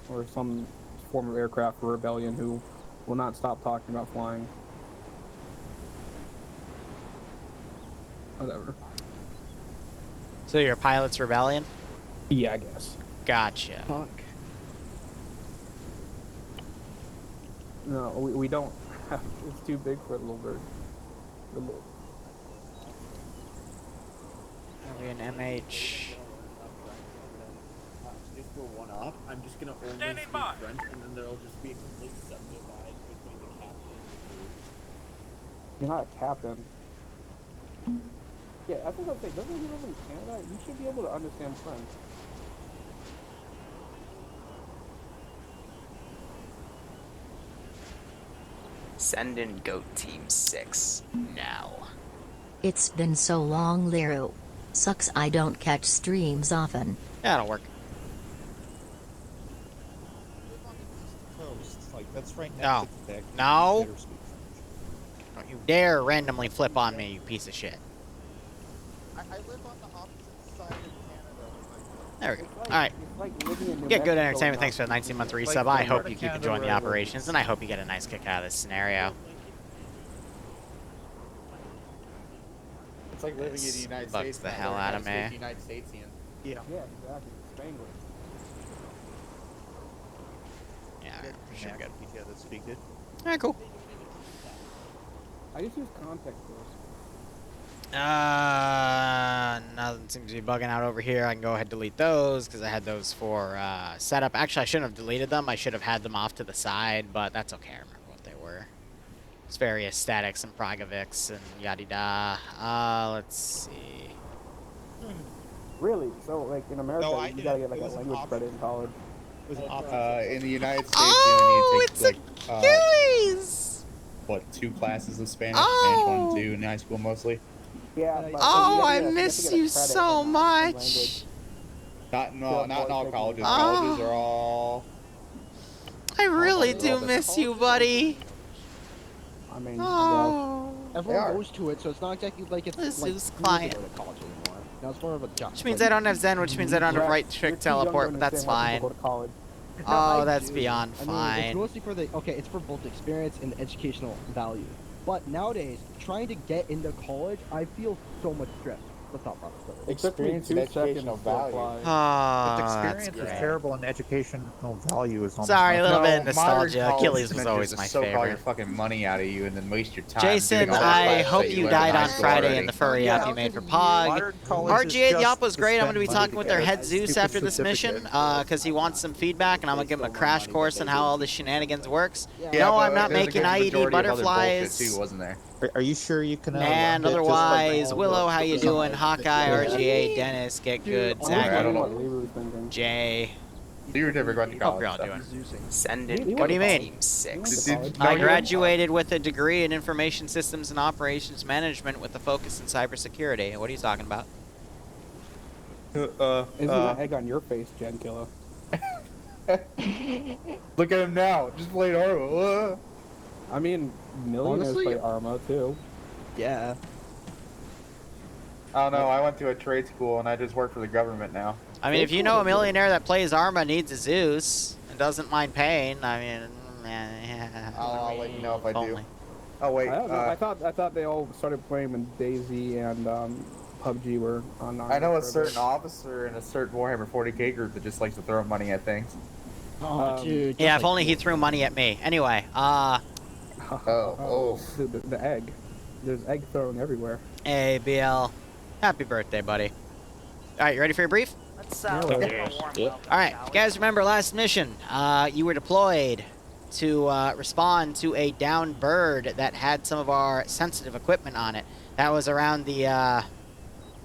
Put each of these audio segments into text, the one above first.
or some form of aircraft for rebellion who will not stop talking about flying. Whatever. So you're a pilot's rebellion? Yeah, I guess. Gotcha. Fuck. No, we don't have, it's too big for a little bird. Are we an MH? Just go one up. I'm just gonna only speak French, and then there'll just be a complete subdivide between the captain and the crew. You're not a captain. Yeah, I think I'd say, doesn't he live in Canada? You should be able to understand French. Send in Goat Team 6 now. It's been so long, Liru. Sucks I don't catch streams often. Yeah, that'll work. Like, that's right No. next to Quebec. No. You better speak French. Don't you dare randomly flip on me, you piece of shit. I live on the opposite side of Canada. There we go. Alright. Get good entertainment. Thanks for the 19-month resub. I hope you keep enjoying the operations, and I hope you get a nice kick out of this scenario. It's like living in the United Bugs States. the hell out of me. United Statesian. Yeah, exactly. Spanglish. Yeah, should be good. Yeah, that's pretty good. Alright, cool. I just use context clues. Nothing seems to be bugging out over here. I can go ahead and delete those because I had those for setup. Actually, I shouldn't have deleted them. I should have had them off to the side, but that's okay. I remember what they were. It's various statics and progovics and yada da. Let's see. Really? So, like, in America, No, you gotta get, like, a language credit in college. It was an option. In the United States, Oh, you it's only need to take, Achilles! what, 2 classes of Spanish? Oh. Spanish 1 and 2 in high school mostly? Yeah, but Oh, you I gotta get miss a you credit so in much. language. Not in all colleges. Oh. Colleges are all... I really do colleges. miss you, buddy. I mean, Oh. Everyone goes to it, so it's not exactly like it's This like is cool to client. go to college anymore. Now it's more of a job. Which means I don't have Zen, which means I don't have right trick teleport, but that's fine. Oh, that's beyond It's fine. mostly for the it's for both experience and educational value. But nowadays, trying to get into college, I feel so much stress. The thought process of it. Experience and educational value. Ah, Experience that's is great. terrible and educational value is almost Sorry, a little No, bit of nostalgia. modern college Achilles is was meant always to my soak all your favorite. fucking money out of you and then waste your time. Jason, doing all the I classes hope that you learned in died high on school Friday already. in the furry app you made for Pog. RG8 Yop was great. I'm going to be talking with their head Zeus after this mission because he wants some feedback, and I'm going to give him a crash course on how all this shenanigans works. No, I'm not there's a making good IED majority of other bullshit butterflies. too, wasn't there? Are you sure you can? And hit just otherwise, like Willow, how you doing? Hawkeye, Yeah. RG8, Dennis, get good, I don't know. Zach, Jay. You were never going to Hope college. you're all so. doing. Send in What do you mean? Team 6. I graduated with a degree in Information Systems and Operations Management with a focus in cybersecurity. What are you talking about? Isn't that egg on your face, Gen Killer? Look at him now. Just played Arma. I mean, millionaires Honestly- play Arma, too. Yeah. I don't know. I went to a trade school and I just work for the government now. I mean, if you know a millionaire that plays Arma needs a Zeus and doesn't mind paying, I mean, yeah. I'll let you know if I do. Only. Oh wait. I don't know. I thought they all started playing when DayZ and PUBG were on Arma. I know a for bit. certain officer in a certain Warhammer 40k group that just likes to throw money at things. Oh, dude. Yeah, just if like only he threw money at me. Anyway, Oh. The egg. There's egg throwing everywhere. hey, BL. Happy birthday, buddy. All right, you ready for your brief? Let's Yeah. All right, if you guys remember last mission, you were deployed to respond to a downed bird that had some of our sensitive equipment on it. That was around the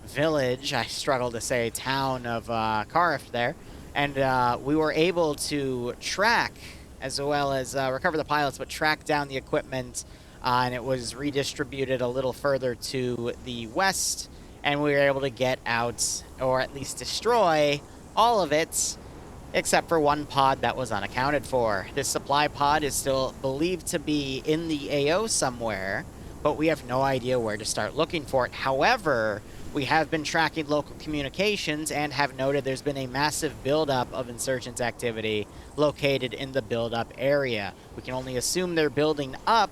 village, I struggle to say town of Karif there. And we were able to track, as well as recover the pilots, but track down the equipment, and it was redistributed a little further to the west, and we were able to get out, or at least destroy, all of it, except for one pod that was unaccounted for. This supply pod is still believed to be in the AO somewhere, but we have no idea where to start looking for it. However, we have been tracking local communications and have noted there's been a massive buildup of insurgents activity located in the buildup area. We can only assume they're building up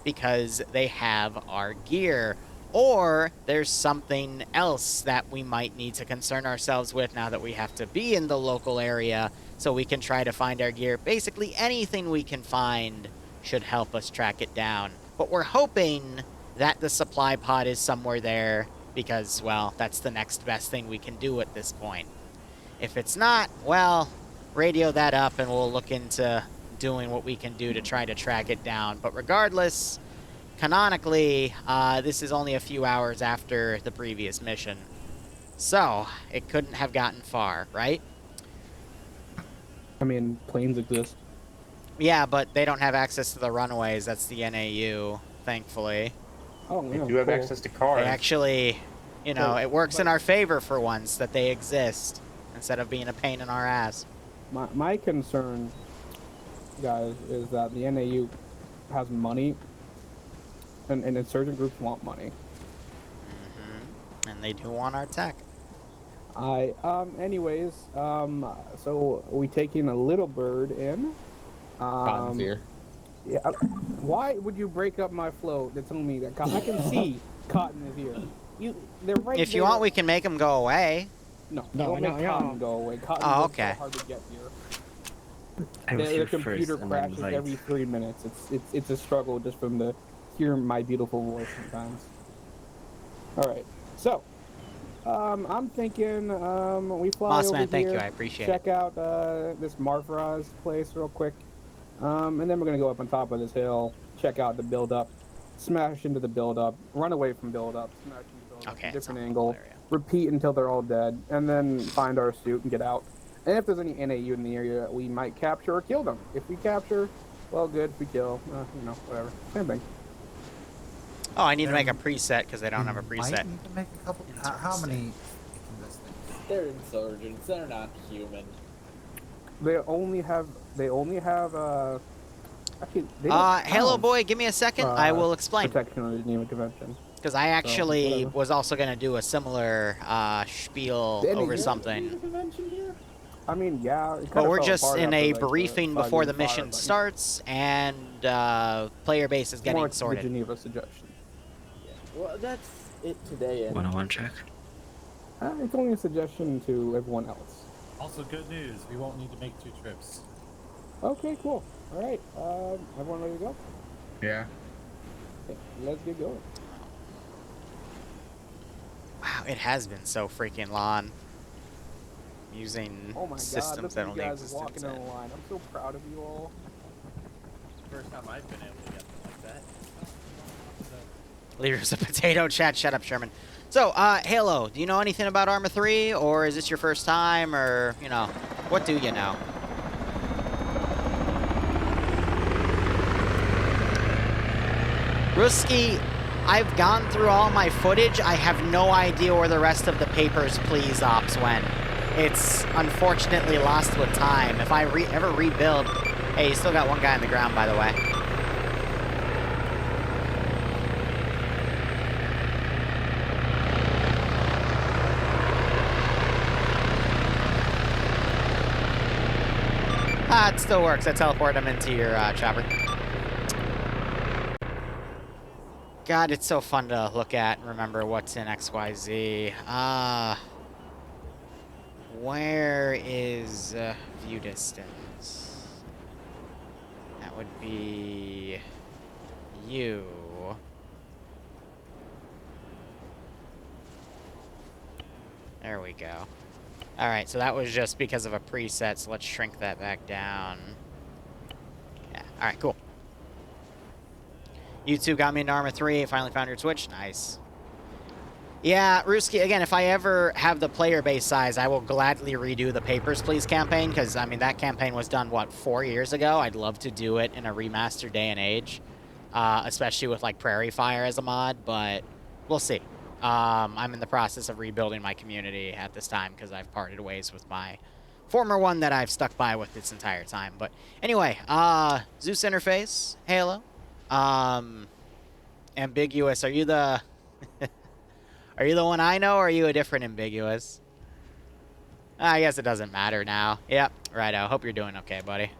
because they have our gear, or there's something else that we might need to concern ourselves with now that we have to be in the local area so we can try to find our gear. Basically, anything we can find should help us track it down. But we're hoping that the supply pod is somewhere there because, well, that's the next best thing we can do at this point. If it's not, well, radio that up and we'll look into doing what we can do to try to track it down. But regardless, canonically, this is only a few hours after the previous mission. So, it couldn't have gotten far, right? I mean, planes exist. Yeah, but they don't have access to the runaways. That's the NAU, thankfully. Oh, They yeah, do have cool. access to cars. They actually, you know, But- it works in but- our favor for once that they exist instead of being a pain in our ass. My concern, guys, is that the NAU has money, and insurgent groups want money. And they do want our tech. Anyways, so we taking a little bird in. Cotton's here. Yeah. Why would you break up my flow to tell me that I can see Cotton is here? They're right If you there. want, we can make them go away. No, No, don't make no. Cotton go away. Cotton Oh, is okay. so hard to get here. I was The here computer first and then crashes light. every 3 minutes. It's a struggle just from the hear my beautiful voice sometimes. All right, so I'm thinking we fly over Mossman, thank here, you. I appreciate check out this Marfraz place real quick, and then we're gonna go up on top of this hill, check out the build-up, smash into the build-up, run away from build-up, smash into build-up, Okay, different it's a angle, whole area. repeat until they're all dead, and then find our suit and get out. And if there's any NAU in the area, we might capture or kill them. If we capture, well, good. If we kill, whatever. Same thing. Oh, I need to make a preset because they don't have a Might preset. need to make a couple. How many in this thing? They're insurgents. They're not human. They only have. Actually, they don't Hello, have, boy. Give me a second. I will explain. Protection under the Geneva Convention. Because I actually whatever. was also going to do a similar spiel The over NAU? something. Convention here? I mean, yeah. It But kinda we're fell just apart in after, a like, the briefing before the 5-year mission fire, but starts, and player base is more getting like the sorted. Geneva suggestion. Well, that's it today. And 101 check. It's only a suggestion to everyone else. Also, good news. We won't need to make 2 trips. Okay, cool. All right. Everyone ready to go? Yeah. Okay, let's get going. Wow, it has been so freaking long. Using Oh my god, systems look that at you only guys exist walking in in a line. I'm so proud of you all. first time I've been able to get them like that. Leader's a potato chat. Shut up, Sherman. So, Halo, do you know anything about Arma 3, or is this your first time, or, you know, what do you know? Ruski, I've gone through all my footage. I have no idea where the rest of the Papers, Please ops went. It's unfortunately lost with time. If I ever rebuild... Hey, you still got one guy on the ground, by the way. Ah, it still works. I teleport him into your chopper. God, it's so fun to look at and remember what's in XYZ. Where is view distance? That would be you. There we go. All right, so that was just because of a preset, so let's shrink that back down. Yeah, all right, cool. You two got me into Arma 3, finally found your Twitch, nice. Yeah, Ruski, again, if I ever have the player base size, I will gladly redo the Papers, Please campaign, because, I mean, that campaign was done, what, 4 years ago? I'd love to do it in a remastered day and age, especially with, like, Prairie Fire as a mod, but we'll see. I'm in the process of rebuilding my community at this time because I've parted ways with my former one that I've stuck by with this entire time. But anyway, Zeus interface, Halo. Ambiguous, are you the... Are you the one I know, or are you a different Ambiguous? I guess it doesn't matter now. Yep, righto. Hope you're doing okay, buddy.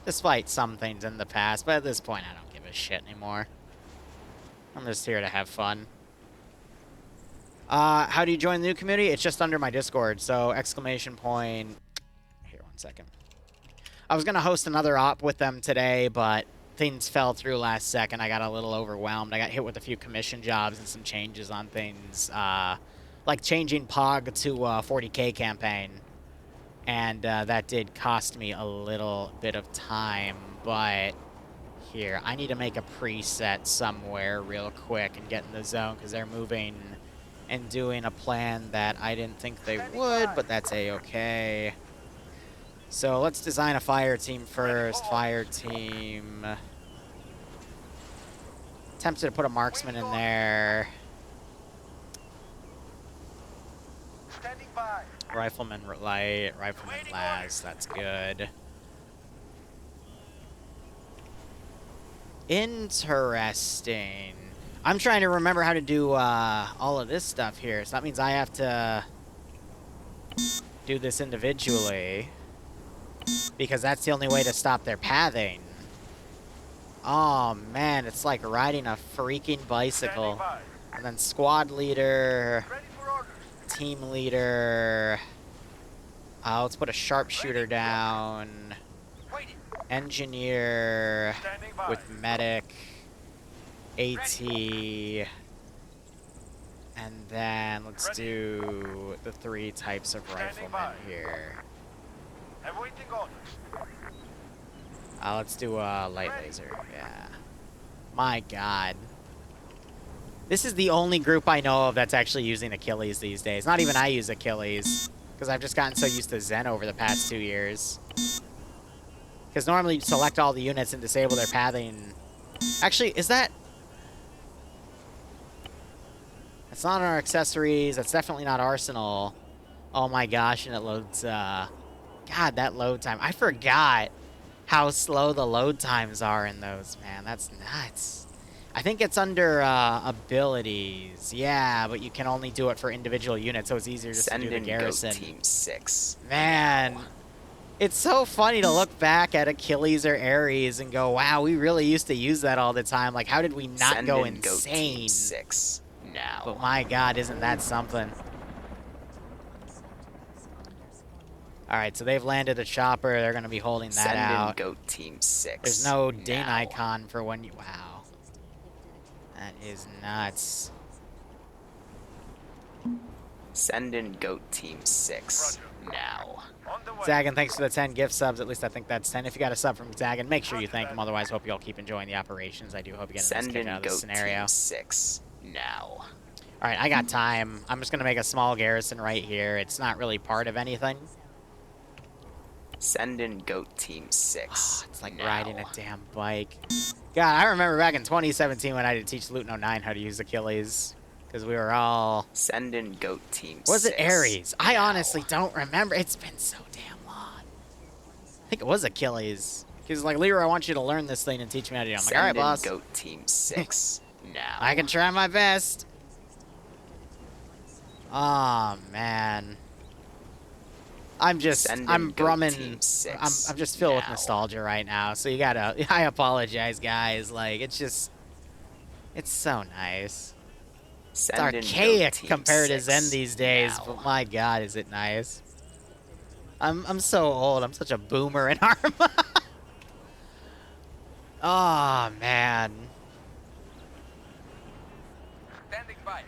Despite some things in the past, but at this point, I don't give a shit anymore. I'm just here to have fun. How do you join the new community? It's just under my Discord, so exclamation point... Here, 1 second. I was going to host another op with them today, but things fell through last second. I got a little overwhelmed. I got hit with a few commission jobs and some changes on things, like changing POG to a 40K campaign. And that did cost me a little bit of time, but here, I need to make a preset somewhere real quick and get in the zone, because they're moving and doing a plan that I didn't think they would, but that's a-okay. So let's design a fire team first. Fire team. Tempted to put a marksman in there. Rifleman light, rifleman last. That's good. Interesting. I'm trying to remember how to do all of this stuff here. So that means I have to do this individually, because that's the only way to stop their pathing. Oh man, it's like riding a freaking bicycle. And then squad leader, team leader. Let's put a sharpshooter down. Engineer with medic. AT. And then let's do the 3 types of riflemen here. Let's do a light laser. Yeah. My god. This is the only group I know of that's actually using Achilles these days. Not even I use Achilles, because I've just gotten so used to Zen over the past 2 years. Because normally you select all the units and disable their pathing. Actually, is that... That's not our accessories. That's definitely not Arsenal. Oh my gosh, and it loads... God, that load time. I forgot how slow the load times are in those, man. That's nuts. I think it's under abilities. Yeah, but you can only do it for individual units, so it's easier just to do the garrison. Send in Team 6. Man, it's so funny to look back at Achilles or Ares and go, wow, we really used to use that all the time. Like, how did we not go insane? Team 6 now. But my god, isn't that something? Alright, so they've landed a chopper. They're going to be holding that out. Send in Goat Team 6. There's no ding icon for when you... Wow. That is nuts. Send in Goat Team 6 now. Zagan, thanks for the 10 gift subs. At least I think that's 10. If you got a sub from Zagan, make sure you thank him. Otherwise, hope you all keep enjoying the operations. I do hope you get a nice kick out of this scenario. Team 6 now. Alright, I got time. I'm just going to make a small garrison right here. It's not really part of anything. Send in Goat Team 6. It's like riding a damn bike. God, I remember back in 2017 when I had to teach Luton 09 how to use Achilles. Because we were all... Send in Goat Team 6. Was it Ares? I honestly don't remember. It's been so damn long. I think it was Achilles. He was like, Liru, I want you to learn this thing and teach me how to do it. I'm like, alright, boss. Send in Goat Team 6 now. I can try my best. Oh, man. I'm just, I'm brumming, I'm just filled with nostalgia right now, so you gotta, I apologize, guys, like, it's just, it's so nice. It's archaic compared to Zen these days, but my god, is it nice. I'm so old, I'm such a boomer in Arma. Oh, man. Standing by.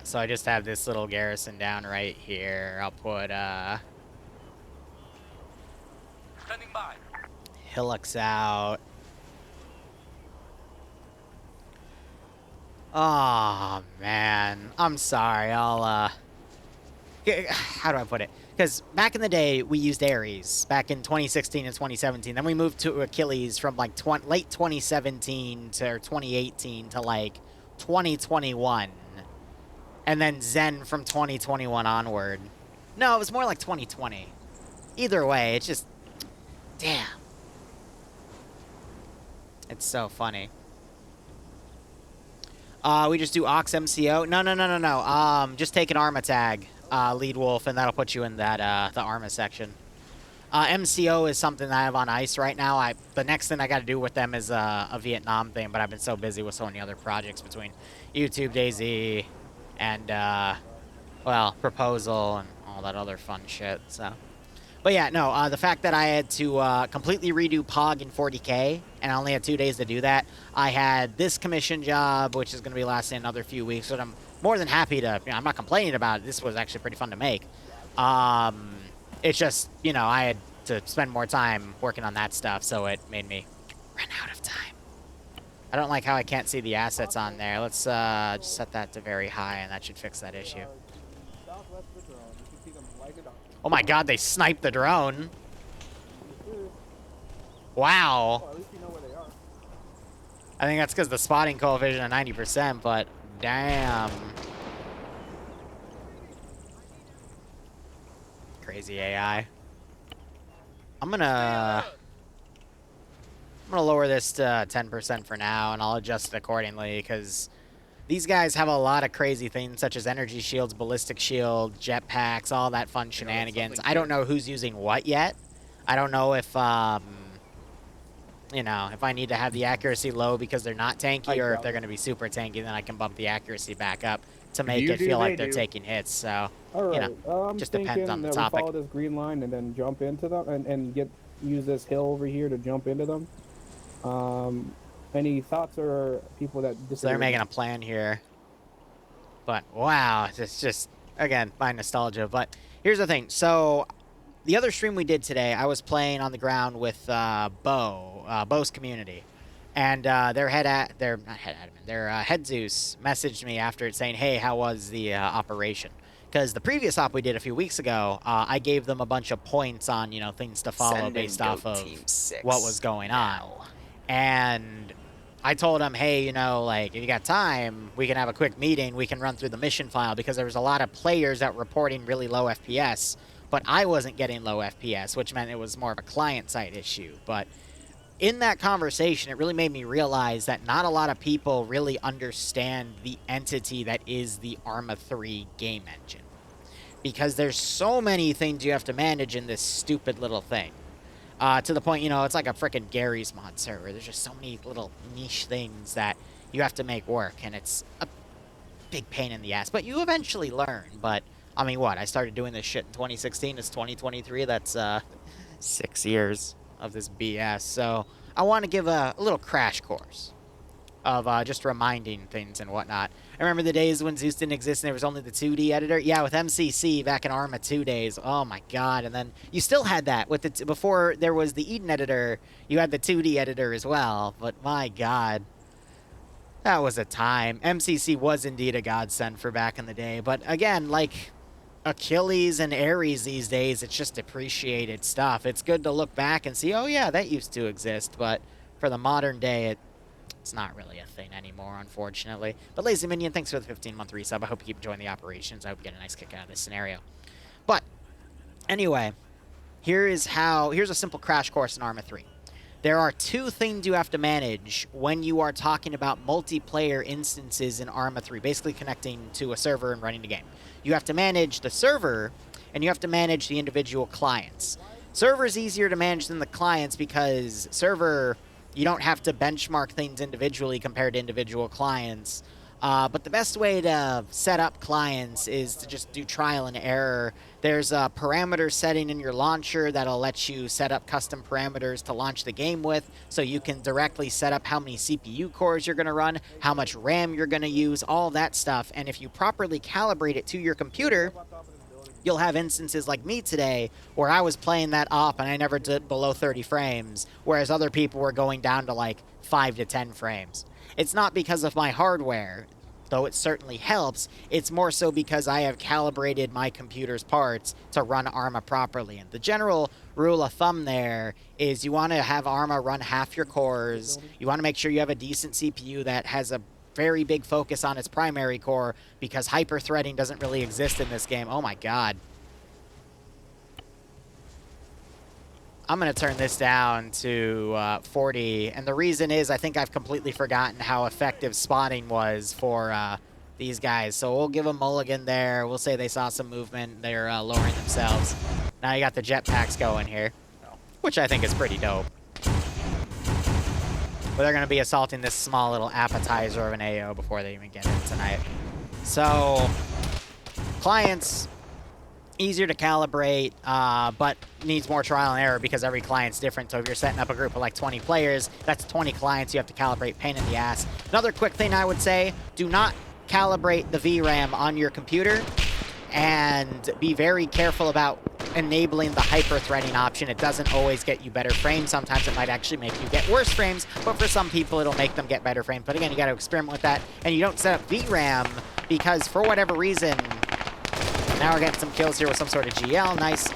So I just have this little garrison down right here. I'll put Standing by. Hillocks out. Oh man, I'm sorry. I'll how do I put it? Because back in the day we used Ares back in 2016 and 2017. Then we moved to Achilles from like late 2017 to 2018 to like 2021. And then Zen from 2021 onward. No, it was more like 2020. either way, it's just, damn. It's so funny. We just do Ox MCO? No. Just take an Arma tag, lead wolf, and that'll put you in that, the Arma section. MCO is something that I have on ice right now. The next thing I got to do with them is a Vietnam thing, but I've been so busy with so many other projects between YouTube, DayZ, and, well, Proposal, and all that other fun shit, so. But yeah, no, the fact that I had to completely redo POG in 40K, and I only had 2 days to do that. I had this commission job, which is going to be lasting another few weeks, but I'm more than happy to, I'm not complaining about it. This was actually pretty fun to make. It's just, I had to spend more time working on that stuff, so it made me run out of time. I don't like how I can't see the assets on there. Let's just set that to very high, and that should fix that issue. Oh my god, they sniped the drone. Wow. Well, at least you know where they are. I think that's because the spotting coefficient at 90%, but damn. Crazy AI. I'm gonna lower this to 10% for now, and I'll adjust it accordingly, because these guys have a lot of crazy things, such as energy shields, ballistic shield, jetpacks, all that fun shenanigans. I don't know who's using what yet. I don't know if, if I need to have the accuracy low because they're not tanky, or if they're going to be super tanky, then I can bump the accuracy back up to make it feel like they're taking hits. So, just depends on the topic. We follow this green line and then jump into them, and use this hill over here to jump into them. Any thoughts or people that disagree? So they're making a plan here. But, wow, it's just, again, my nostalgia. But here's the thing. So, the other stream we did today, I was playing on the ground with Bo's community. And their head Zeus messaged me after it saying, hey, how was the operation? Because the previous op we did a few weeks ago, I gave them a bunch of points on, things to follow based off of what was going on. And I told him, hey, if you got time, we can have a quick meeting. We can run through the mission file, because there was a lot of players that were reporting really low FPS, but I wasn't getting low FPS, which meant it was more of a client-side issue. But in that conversation, it really made me realize that not a lot of people really understand the entity that is the Arma 3 game engine, because there's so many things you have to manage in this stupid little thing. To the point, it's like a frickin' Gary's mod server. There's just so many little niche things that you have to make work, and it's a big pain in the ass. But you eventually learn. But, I mean, what? I started doing this shit in 2016. It's 2023. That's 6 years of this BS. So I want to give a little crash course of just reminding things and whatnot. I remember the days when Zeus didn't exist and there was only the 2D editor. Yeah, with MCC back in Arma 2 days. Oh my god. And then you still had that with the before there was the Eden editor, you had the 2D editor as well. But my god, that was a time. MCC was indeed a godsend for back in the day. But again, like Achilles and Ares these days, it's just depreciated stuff. It's good to look back and see, oh yeah, that used to exist. But for the modern day, it's not really a thing anymore, unfortunately. But Lazy Minion, thanks for the 15-month resub. I hope you keep enjoying the operations. I hope you get a nice kick out of this scenario. But anyway, here's a simple crash course in Arma 3. There are 2 things you have to manage when you are talking about multiplayer instances in Arma 3, basically connecting to a server and running the game. You have to manage the server, and you have to manage the individual clients. Server is easier to manage than the clients, because server, you don't have to benchmark things individually compared to individual clients. But the best way to set up clients is to just do trial and error. There's a parameter setting in your launcher that'll let you set up custom parameters to launch the game with, so you can directly set up how many CPU cores you're going to run, how much RAM you're going to use, all that stuff. And if you properly calibrate it to your computer, you'll have instances like me today where I was playing that op and I never did below 30 frames, whereas other people were going down to like 5 to 10 frames. It's not because of my hardware, though it certainly helps. It's more so because I have calibrated my computer's parts to run Arma properly. And the general rule of thumb there is you want to have Arma run half your cores. You want to make sure you have a decent CPU that has a very big focus on its primary core, because hyper-threading doesn't really exist in this game. Oh my god. I'm going to turn this down to 40. And the reason is I think I've completely forgotten how effective spotting was for these guys. So we'll give a mulligan there. We'll say they saw some movement. They're lowering themselves. Now you got the jetpacks going here, which I think is pretty dope. But they're going to be assaulting this small little appetizer of an AO before they even get in tonight. So, clients, easier to calibrate, but needs more trial and error because every client's different. So if you're setting up a group of like 20 players, that's 20 clients you have to calibrate, pain in the ass. Another quick thing I would say, do not calibrate the VRAM on your computer, and be very careful about enabling the hyper-threading option. It doesn't always get you better frames. Sometimes it might actually make you get worse frames, but for some people it'll make them get better frames. But again, you got to experiment with that, and you don't set up VRAM because for whatever reason, now we're getting some kills here with some sort of GL. Nice.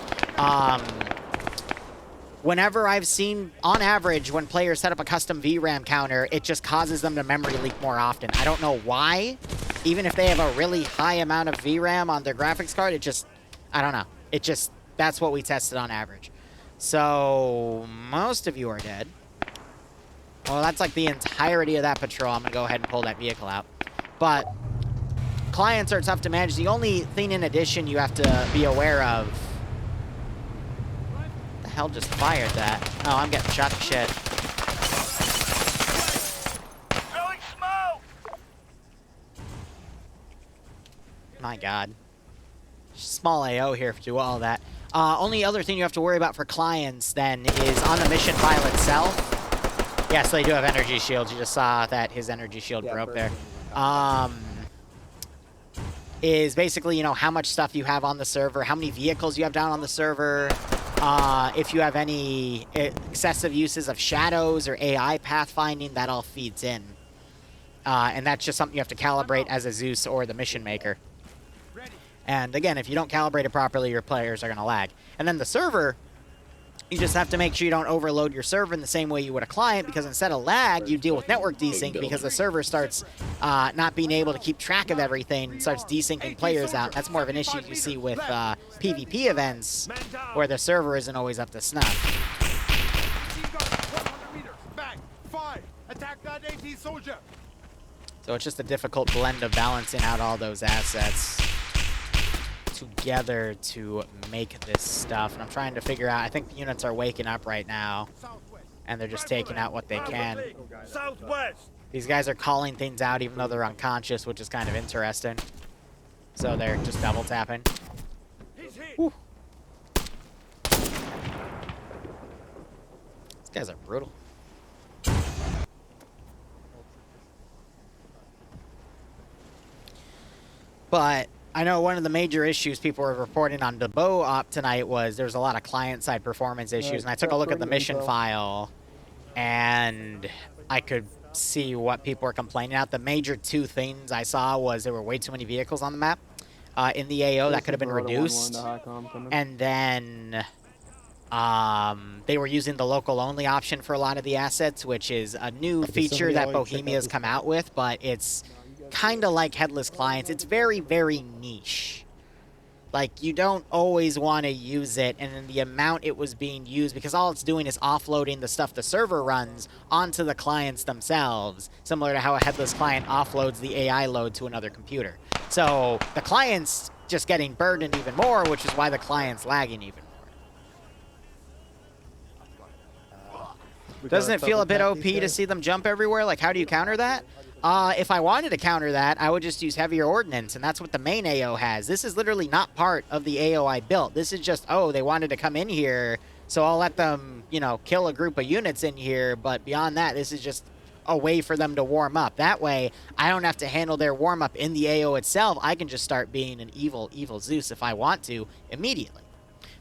Whenever I've seen, on average, when players set up a custom VRAM counter, it just causes them to memory leak more often. I don't know why. Even if they have a really high amount of VRAM on their graphics card, it just, I don't know. It just, that's what we tested on average. So, most of you are dead. Well, that's like the entirety of that patrol. I'm going to go ahead and pull that vehicle out. But clients are tough to manage. The only thing in addition you have to be aware of... What the hell just fired that? Oh, I'm getting shot to shit. My God. Small AO here to do all that. Only other thing you have to worry about for clients, then, is on the mission file itself. Yeah, so they do have energy shields. You just saw that his energy shield broke there. Is basically, you know, how much stuff you have on the server, how many vehicles you have down on the server, if you have any excessive uses of shadows or AI pathfinding, that all feeds in. And that's just something you have to calibrate as a Zeus or the mission maker. And again, if you don't calibrate it properly, your players are going to lag. And then the server, you just have to make sure you don't overload your server in the same way you would a client, because instead of lag, you deal with network desync because the server starts not being able to keep track of everything and starts desyncing players out. That's more of an issue you see with PvP events where the server isn't always up to snuff. So it's just a difficult blend of balancing out all those assets together to make this stuff. And I'm trying to figure out, I think the units are waking up right now and they're just taking out what they can. These guys are calling things out even though they're unconscious, which is kind of interesting. So they're just double tapping. Whew. These guys are brutal. But I know one of the major issues people were reporting on the Bo Op tonight was there was a lot of client-side performance issues, and I took a look at the mission file, and I could see what people were complaining about. The major two things I saw was there were way too many vehicles on the map. In the AO, that could have been reduced. And then they were using the local-only option for a lot of the assets, which is a new feature that Bohemia has come out with, but it's kind of like headless clients. It's very, very niche. Like, you don't always want to use it, and then the amount it was being used, because all it's doing is offloading the stuff the server runs onto the clients themselves, similar to how a headless client offloads the AI load to another computer. So the client's just getting burdened even more, which is why the client's lagging even more. Doesn't it feel a bit OP to see them jump everywhere? Like, how do you counter that? If I wanted to counter that, I would just use heavier ordnance, and that's what the main AO has. This is literally not part of the AO I built. This is just, oh, they wanted to come in here, so I'll let them, you know, kill a group of units in here, but beyond that, this is just a way for them to warm up. That way, I don't have to handle their warm-up in the AO itself. I can just start being an evil, evil Zeus if I want to immediately,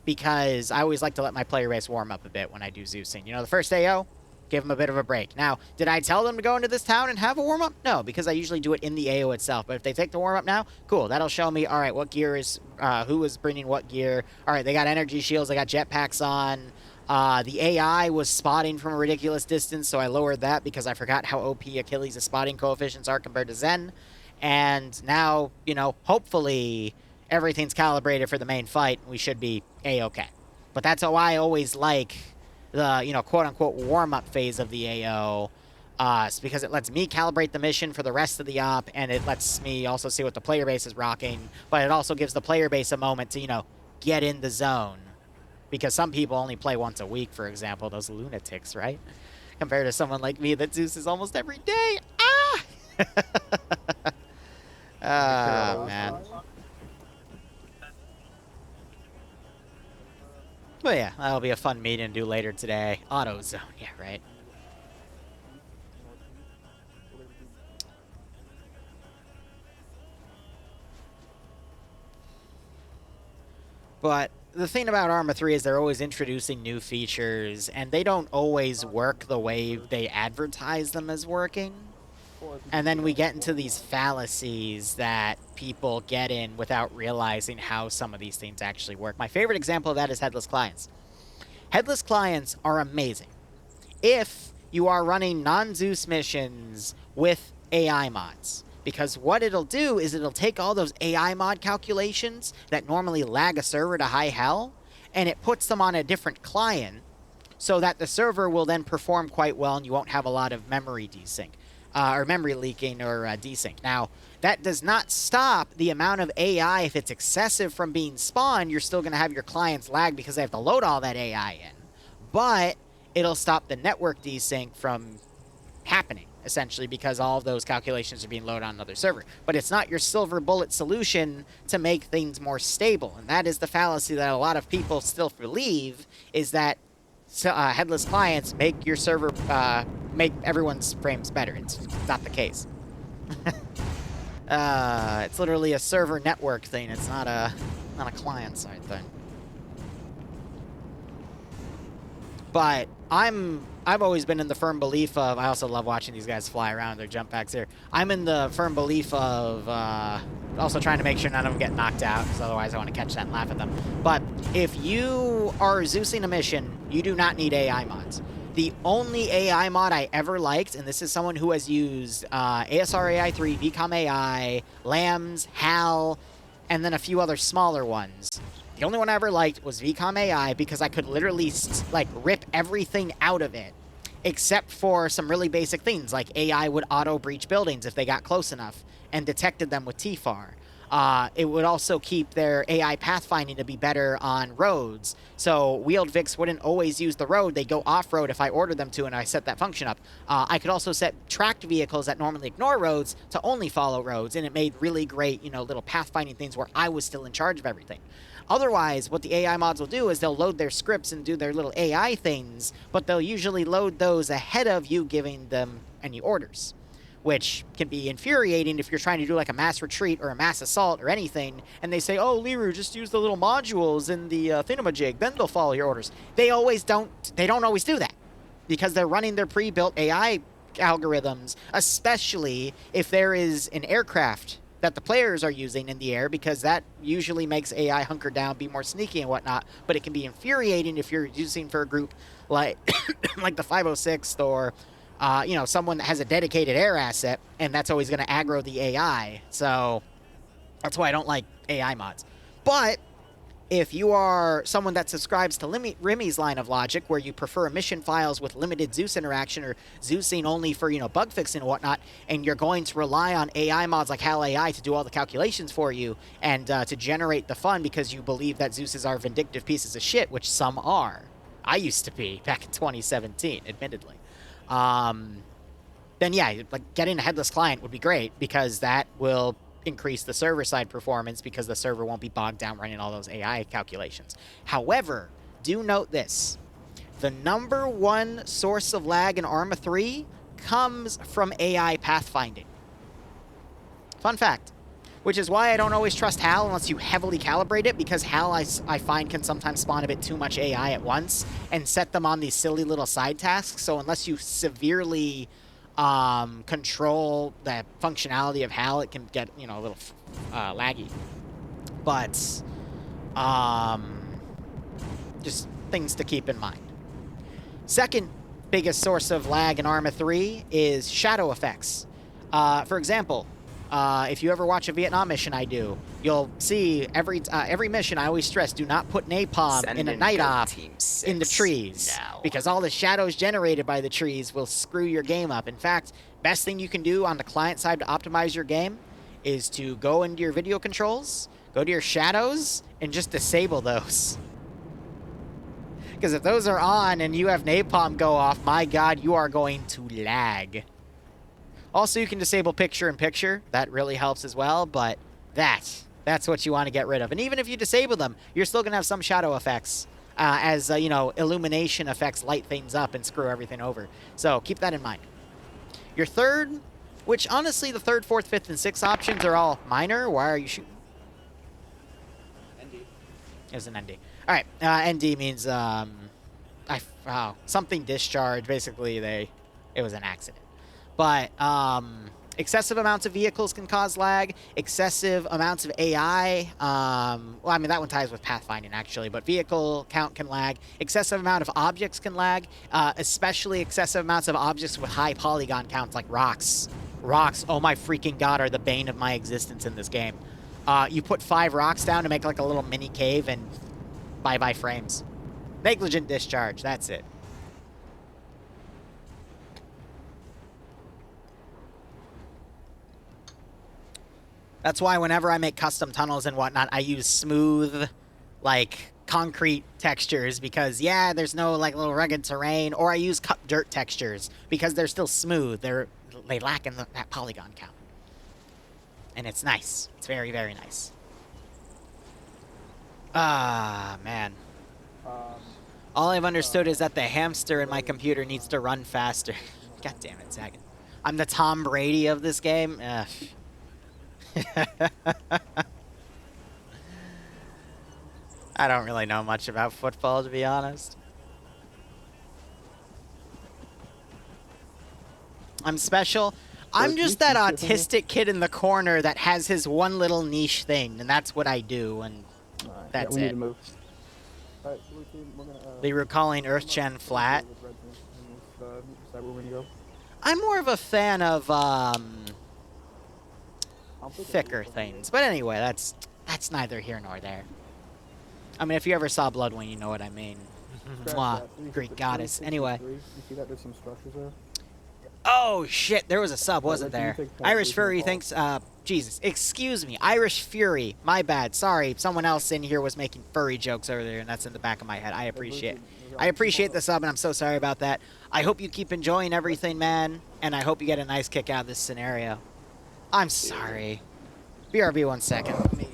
because I always like to let my player base warm up a bit when I do Zeusing. You know, the first AO, give them a bit of a break. Now, did I tell them to go into this town and have a warm-up? No, because I usually do it in the AO itself. But if they take the warm-up now, cool. That'll show me, all right, what gear is, who is bringing what gear. All right, they got energy shields, they got jetpacks on. The AI was spotting from a ridiculous distance, so I lowered that because I forgot how OP Achilles' spotting coefficients are compared to Zen. And now, you know, hopefully everything's calibrated for the main fight. We should be A-okay. But that's how I always like the, you know, quote-unquote warm-up phase of the AO, because it lets me calibrate the mission for the rest of the op, and it lets me also see what the player base is rocking, but it also gives the player base a moment to, you know, get in the zone. Because some people only play once a week, for example, those lunatics, right? Compared to someone like me that Zeus is almost every day. Ah! Ah, man. But yeah, that'll be a fun meeting to do later today. AutoZone, yeah, right. But the thing about Arma 3 is they're always introducing new features, and they don't always work the way they advertise them as working. And then we get into these fallacies that people get in without realizing how some of these things actually work. My favorite example of that is headless clients. Headless clients are amazing if you are running non-Zeus missions with AI mods. Because what it'll do is it'll take all those AI mod calculations that normally lag a server to high hell, and it puts them on a different client so that the server will then perform quite well and you won't have a lot of memory desync, or memory leaking or desync. Now, that does not stop the amount of AI. If it's excessive from being spawned, you're still going to have your clients lag because they have to load all that AI in. But it'll stop the network desync from happening, essentially, because all of those calculations are being loaded on another server. But it's not your silver bullet solution to make things more stable. And that is the fallacy that a lot of people still believe, is that headless clients make your server, make everyone's frames better. It's not the case. It's literally a server network thing. It's not a client-side thing. But I've always been in the firm belief of, I also love watching these guys fly around their jump packs here. I'm in the firm belief of also trying to make sure none of them get knocked out, because otherwise I want to catch that and laugh at them. But if you are Zeusing a mission, you do not need AI mods. The only AI mod I ever liked, and this is someone who has used ASR AI3, VCOM AI, LAMS, HAL, and then a few other smaller ones. The only one I ever liked was VCOM AI, because I could literally like rip everything out of it, except for some really basic things, like AI would auto-breach buildings if they got close enough and detected them with TFAR. It would also keep their AI pathfinding to be better on roads. So wheeled Vix wouldn't always use the road. They'd go off-road if I ordered them to and I set that function up. I could also set tracked vehicles that normally ignore roads to only follow roads, and it made really great, you know, little pathfinding things where I was still in charge of everything. Otherwise, what the AI mods will do is they'll load their scripts and do their little AI things, but they'll usually load those ahead of you giving them any orders, which can be infuriating if you're trying to do like a mass retreat or a mass assault or anything, and they say, oh, Liru, just use the little modules in the thingamajig, then they'll follow your orders. They don't always do that, because they're running their pre-built AI algorithms, especially if there is an aircraft that the players are using in the air, because that usually makes AI hunker down, be more sneaky and whatnot. But it can be infuriating if you're using for a group like like the 506th or you know, someone that has a dedicated air asset, and that's always going to aggro the AI. So that's why I don't like AI mods. But if you are someone that subscribes to Remy's line of logic, where you prefer mission files with limited Zeus interaction or Zeusing only for, you know, bug fixing and whatnot, and you're going to rely on AI mods like HAL AI to do all the calculations for you and to generate the fun because you believe that Zeus's are vindictive pieces of shit, which some are. I used to be back in 2017, admittedly. Then yeah, like getting a headless client would be great, because that will increase the server-side performance, because the server won't be bogged down running all those AI calculations. However, do note this. The #1 source of lag in Arma 3 comes from AI pathfinding. Fun fact. Which is why I don't always trust HAL unless you heavily calibrate it, because HAL, I find, can sometimes spawn a bit too much AI at once and set them on these silly little side tasks. So unless you severely control the functionality of HAL, it can get, you know, a little laggy. But just things to keep in mind. Second biggest source of lag in Arma 3 is shadow effects. For example, If you ever watch a Vietnam mission I do, you'll see every mission I always stress, do not put napalm Send in a in night Goat off Team in the 6 trees. now. Because all the shadows generated by the trees will screw your game up. In fact, best thing you can do on the client side to optimize your game is to go into your video controls, go to your shadows, and just disable those. Because if those are on and you have napalm go off, my god, you are going to lag. Also, you can disable picture-in-picture. That really helps as well, but that's what you want to get rid of. And even if you disable them, you're still going to have some shadow effects as, you know, illumination effects light things up and screw everything over. So keep that in mind. Your third, which honestly the third, fourth, fifth, and sixth options are all minor. Why are you shooting? ND. Is an ND. All right, ND means something discharged. Basically, it was an accident. But excessive amounts of vehicles can cause lag. Excessive amounts of AI. Well, I mean, that one ties with pathfinding, actually. But vehicle count can lag. Excessive amount of objects can lag. Especially excessive amounts of objects with high polygon counts, like rocks. Rocks, oh my freaking god, are the bane of my existence in this game. You put 5 rocks down to make like a little mini cave, and bye-bye frames. Negligent discharge, that's it. That's why whenever I make custom tunnels and whatnot, I use smooth, like, concrete textures because, yeah, there's no, like, little rugged terrain. Or I use cut dirt textures because they're still smooth. They lack in that polygon count. And it's nice. It's very, very nice. Ah, man. All I've understood is that the hamster in my computer needs to run faster. God damn it, Zach. I'm the Tom Brady of this game. Ugh. I don't really know much about football, to be honest. I'm special. I'm just that autistic kid in the corner that has his one little niche thing, and that's what I do, and that's we need it. to move. All right, blue team, we're gonna, Liru calling Earthgen flat. Decide where we're gonna go. I'm more of a fan of thicker things, but anyway, that's neither here nor there. I mean, if you ever saw Bloodwing, you know what I mean. Mwah, Greek goddess. Anyway. You see that? There's some structures there. Oh shit, there was a sub, wasn't there? Irish Fury thinks, Jesus, excuse me, Irish Fury, my bad, sorry, someone else in here was making furry jokes earlier, and that's in the back of my head. I appreciate the sub, and I'm so sorry about that. I hope you keep enjoying everything, man, and I hope you get a nice kick out of this scenario. I'm sorry. BRB 1 second. Let me...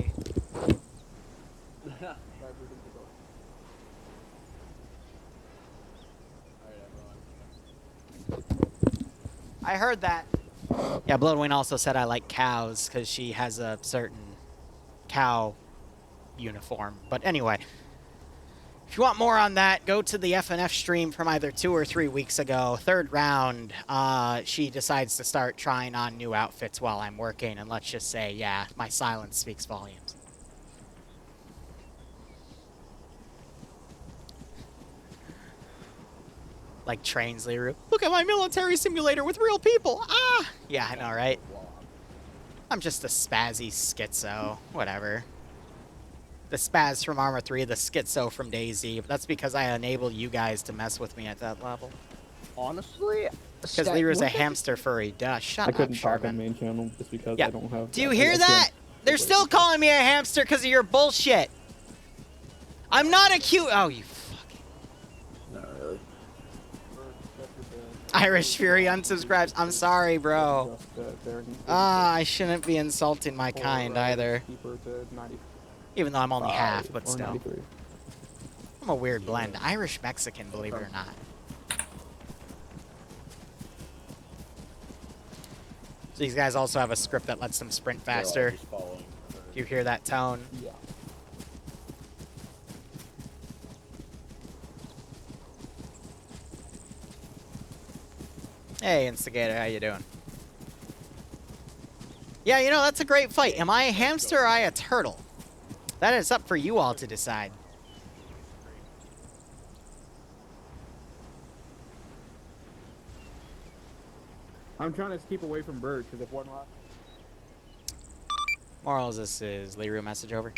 I heard that. Yeah, Bloodwing also said I like cows because she has a certain cow uniform. But anyway, if you want more on that, go to the FNF stream from either 2 or 3 weeks ago. Third round, she decides to start trying on new outfits while I'm working. And let's just say, yeah, my silence speaks volumes. Like trains, Liru. Look at my military simulator with real people. Ah! Yeah, I know, right? I'm just a spazzy schizo. Whatever. The spaz from Arma 3, the schizo from DayZ. But that's because I enable you guys to mess with me at that level. Honestly? Because Liru's a hamster furry. Duh, shut up, I couldn't talk Sherman. on main channel just because Yeah. I don't have... Do you hear that? They're still calling me a hamster because of your bullshit. I'm not a cute... Oh, you fucking... Not really. Irish Fury unsubscribes. I'm sorry, bro. I shouldn't be insulting my kind either. Even though I'm only half, but still. I'm a weird blend. Irish-Mexican, believe it or not. So these guys also have a script that lets them sprint faster. If you hear that tone. Yeah. Hey, Instigator, how you doing? Yeah, you know, that's a great fight. Am I a hamster or am I a turtle? That is up for you all to decide. I'm trying to keep away from birds because if one last... Morals, this is Liru, message over.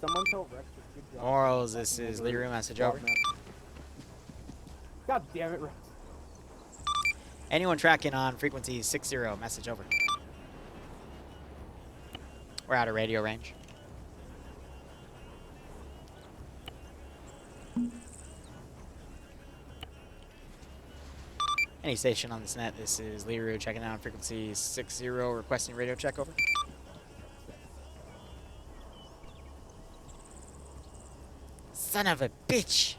Someone tell Rex good job. Morals, this is Liru, message over. God damn it, Rex. Anyone tracking on frequency 60, message over. We're out of radio range. Any station on this net, this is Liru checking out on frequency 60, requesting radio check, over. Son of a bitch.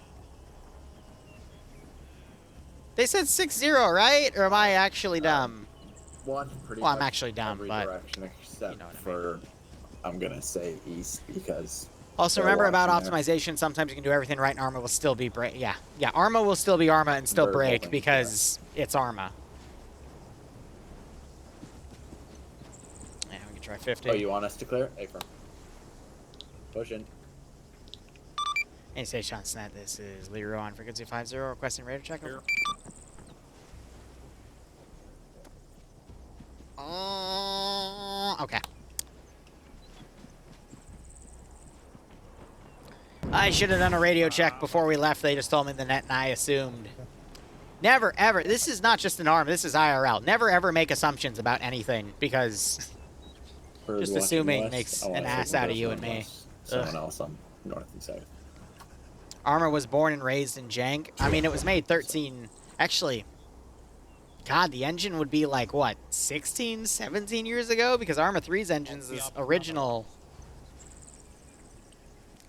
They said 60, right? Or am I actually dumb? Well, I'm actually dumb, every but direction except you know what I mean. for, I'm gonna say east because. Also, remember about optimization. Sometimes you can do everything right, and Arma will still be break. Yeah, Arma will still be Arma and still break because it's Arma. Yeah, we can try 50. Oh, you want us to clear? Affirm. Push in. Any station on SNET, this is Liru on frequency 50, requesting radar check. Over. Okay. I should have done a radio check before we left. They just told me the net, and I assumed. Never, ever. This is not just an ARM. This is IRL. Never, ever make assumptions about anything, because just assuming makes an ass out of you and me. Someone else on north and south. Arma was born and raised in Jank. I mean, it was made 13... Actually, God, the engine would be like, what, 16, 17 years ago? Because Arma 3's engine's is original...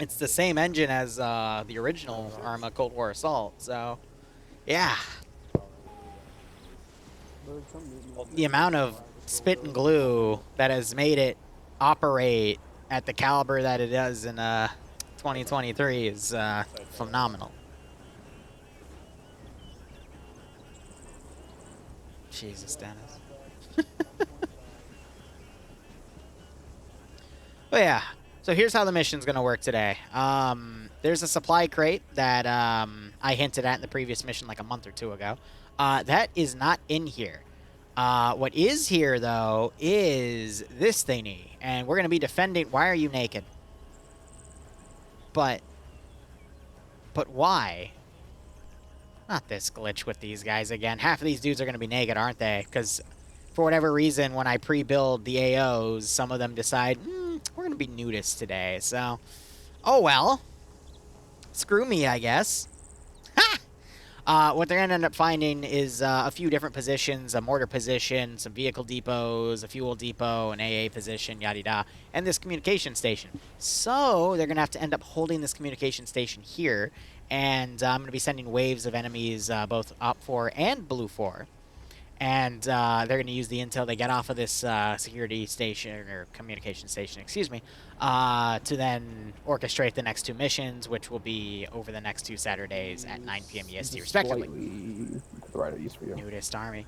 It's the same engine as the original Arma Cold War Assault, so... Yeah. The amount of spit and glue that has made it operate at the caliber that it does in 2023 is phenomenal. Jesus, Dennis. But yeah, so here's how the mission's going to work today. There's a supply crate that I hinted at in the previous mission like a month or two ago. That is not in here. What is here, though, is this thingy. And we're going to be defending... Why are you naked? But why? Not this glitch with these guys again. Half of these dudes are going to be naked, aren't they? Because for whatever reason, when I pre-build the AOs, some of them decide, we're going to be nudists today. So, oh well. Screw me, I guess. Ha! What they're going to end up finding is a few different positions, a mortar position, some vehicle depots, a fuel depot, an AA position, yada-da, and this communication station. So they're going to have to end up holding this communication station here, and I'm going to be sending waves of enemies, both Op 4 and Blue 4. And they're going to use the intel they get off of this security station, or communication station, excuse me, to then orchestrate the next two missions, which will be over the next 2 Saturdays at 9 p.m. EST, respectively. Nudist Army.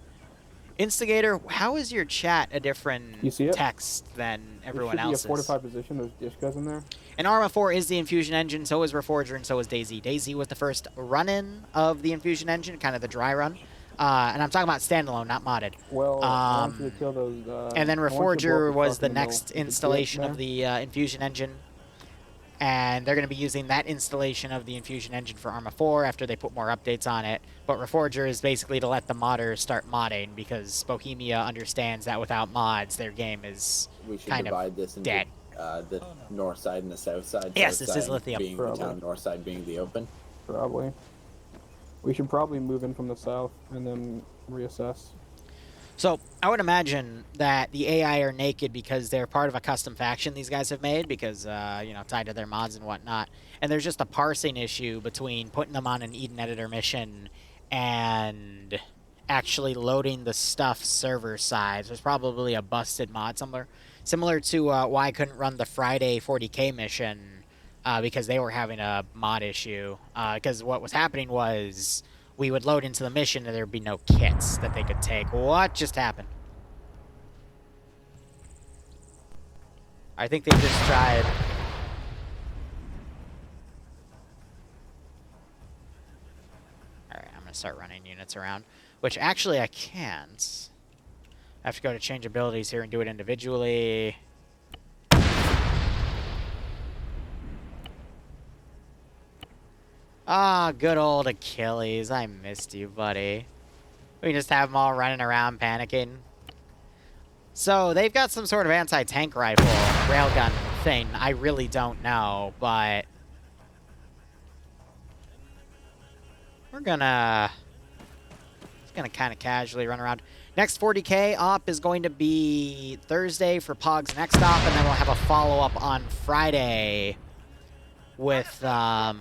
Instigator, how is your chat a different text than everyone else's? There should be a fortified position. There's dish guys in there. And Arma 4 is the infusion engine, so is Reforger, and so is DayZ. DayZ was the first run-in of the infusion engine, kind of the dry run. And I'm talking about standalone, not modded. Well, I want you to kill those, and then Reforger was the next installation of the infusion engine. And they're going to be using that installation of the infusion engine for Arma 4 after they put more updates on it. But Reforger is basically to let the modders start modding, because Bohemia understands that without mods, their game is kind of dead. The north side and the south side. Yes, this is Lithium. Being the town, north side being the open. Probably. We should probably move in from the south and then reassess. So I would imagine that the AI are naked because they're part of a custom faction these guys have made, because, you know, tied to their mods and whatnot. And there's just a parsing issue between putting them on an Eden Editor mission and actually loading the stuff server side. There's probably a busted mod somewhere. Similar to why I couldn't run the Friday 40K mission, because they were having a mod issue. Because what was happening was we would load into the mission and there'd be no kits that they could take. What just happened? I think they just tried. Alright, I'm going to start running units around. Which actually I can't. I have to go to change abilities here and do it individually. Ah, good old Achilles. I missed you, buddy. We can just have them all running around panicking. So, they've got some sort of anti-tank rifle, railgun thing. I really don't know, but... we're gonna kind of casually run around. Next 40K op is going to be Thursday for Pog's next op, and then we'll have a follow-up on Friday with, 5th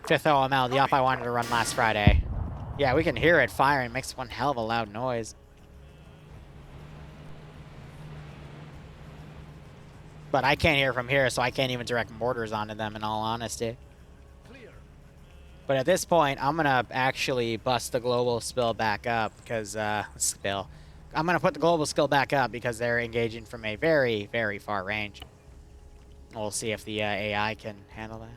OML, the op I wanted to run last Friday. Yeah, we can hear it firing. It makes one hell of a loud noise. But I can't hear from here, so I can't even direct mortars onto them, in all honesty. But at this point, I'm going to actually bust the global spill back up, because, I'm going to put the global skill back up because they're engaging from a very, very far range. We'll see if the AI can handle that.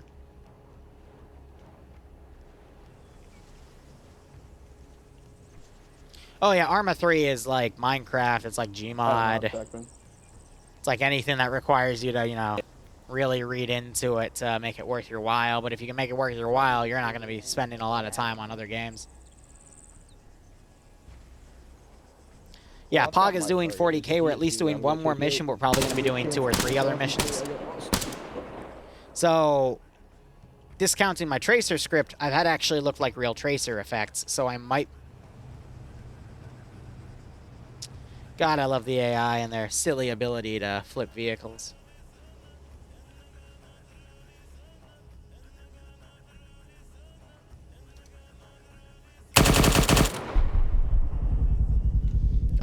Oh yeah, Arma 3 is like Minecraft, it's like Gmod. It's like anything that requires you to, you know, really read into it to make it worth your while. But if you can make it worth your while, you're not going to be spending a lot of time on other games. Yeah, Pog is doing 40K. We're at least doing one more mission, but we're probably going to be doing 2 or 3 other missions. So, discounting my tracer script, I've had actually look like real tracer effects, so I might... God, I love the AI and their silly ability to flip vehicles.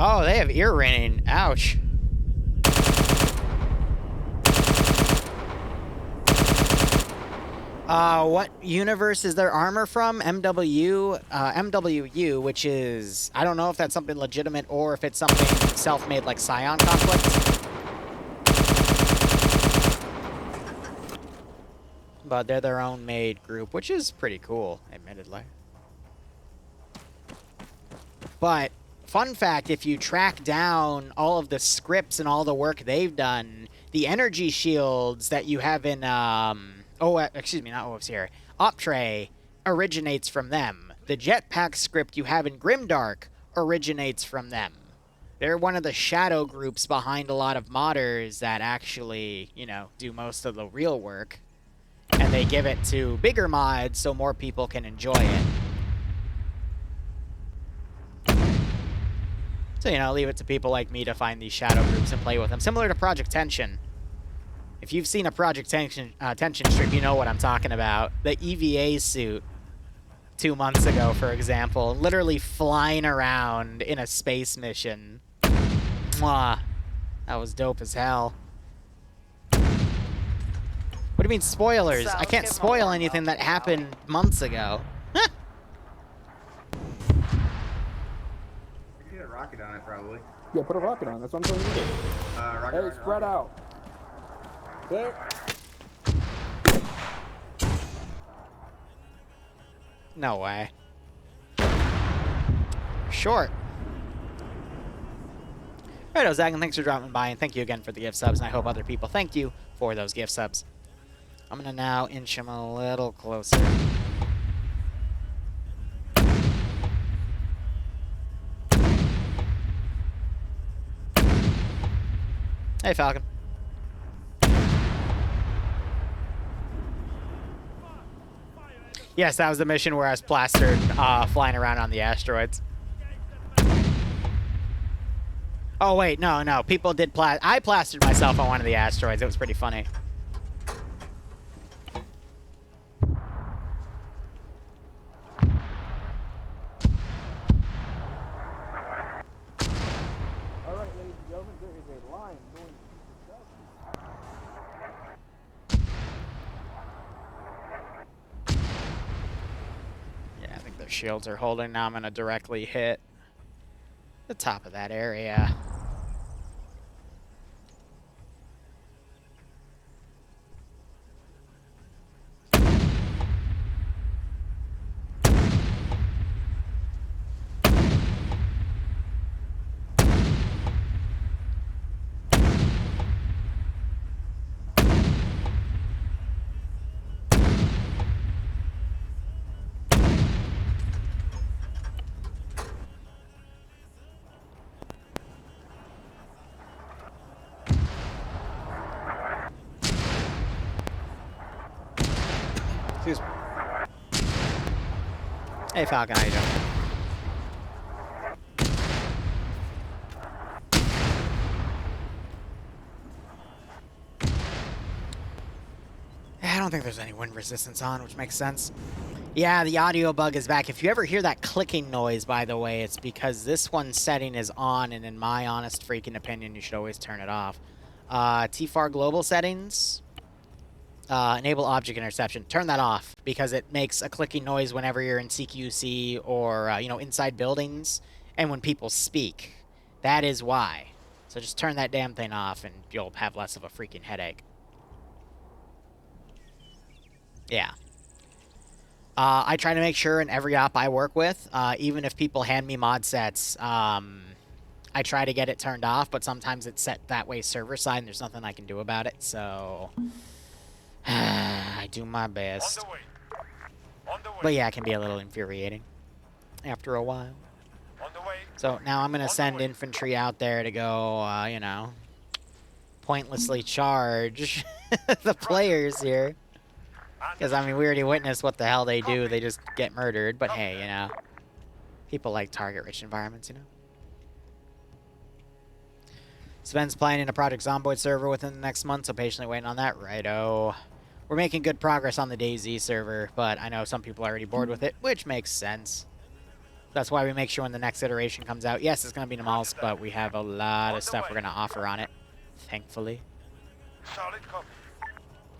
Oh, they have ear ringing. Ouch. What universe is their armor from? MWU? MWU, which is... I don't know if that's something legitimate or if it's something self-made like Scion Conflict. But they're their own made group, which is pretty cool, admittedly. But, fun fact, if you track down all of the scripts and all the work they've done, the energy shields that you have in, excuse me, not OFC here, Optray originates from them. The jetpack script you have in Grimdark originates from them. They're one of the shadow groups behind a lot of modders that actually, you know, do most of the real work. And they give it to bigger mods so more people can enjoy it. So, you know, leave it to people like me to find these shadow groups and play with them. Similar to Project Tension. If you've seen a Project Tension strip, you know what I'm talking about. The EVA suit 2 months ago, for example, literally flying around in a space mission. Mwah. That was dope as hell. What do you mean spoilers? I can't spoil anything that happened months ago. You can get a rocket on it, probably. Yeah, put a rocket on. That's what I'm telling you to do. Rocket, hey, spread out. There. No way. Short. Alright, Zagan, thanks for dropping by, and thank you again for the gift subs, and I hope other people thanked you for those gift subs. I'm gonna now inch him a little closer. Hey, Falcon. Yes, that was the mission where I was plastered flying around on the asteroids. Oh, wait, no. People did I plastered myself on one of the asteroids. It was pretty funny. Alright, ladies and gentlemen, there is a line going Yeah, I think their shields are holding. Now I'm going to directly hit the top of that area. Hey, Falcon, how you doing? I don't think there's any wind resistance on, which makes sense. Yeah, the audio bug is back. If you ever hear that clicking noise, by the way, it's because this one setting is on, and in my honest freaking opinion, you should always turn it off. TFAR global settings, enable object interception. Turn that off because it makes a clicking noise whenever you're in CQC or, you know, inside buildings and when people speak. That is why. So just turn that damn thing off and you'll have less of a freaking headache. Yeah. I try to make sure in every op I work with, even if people hand me mod sets, I try to get it turned off, but sometimes it's set that way server side and there's nothing I can do about it, so I do my best. But yeah, it can be a little infuriating after a while. So now I'm going to send infantry out there to go, you know, pointlessly charge the players here. Because, I mean, we already witnessed what the hell they do. They just get murdered. But, hey, you know, people like target-rich environments, you know. Sven's planning a Project Zomboid server within the next month, so patiently waiting on that. Righto. We're making good progress on the DayZ server, but I know some people are already bored with it, which makes sense. That's why we make sure when the next iteration comes out, yes, it's going to be Namalsk, but we have a lot of stuff we're going to offer on it, thankfully. Solid copy.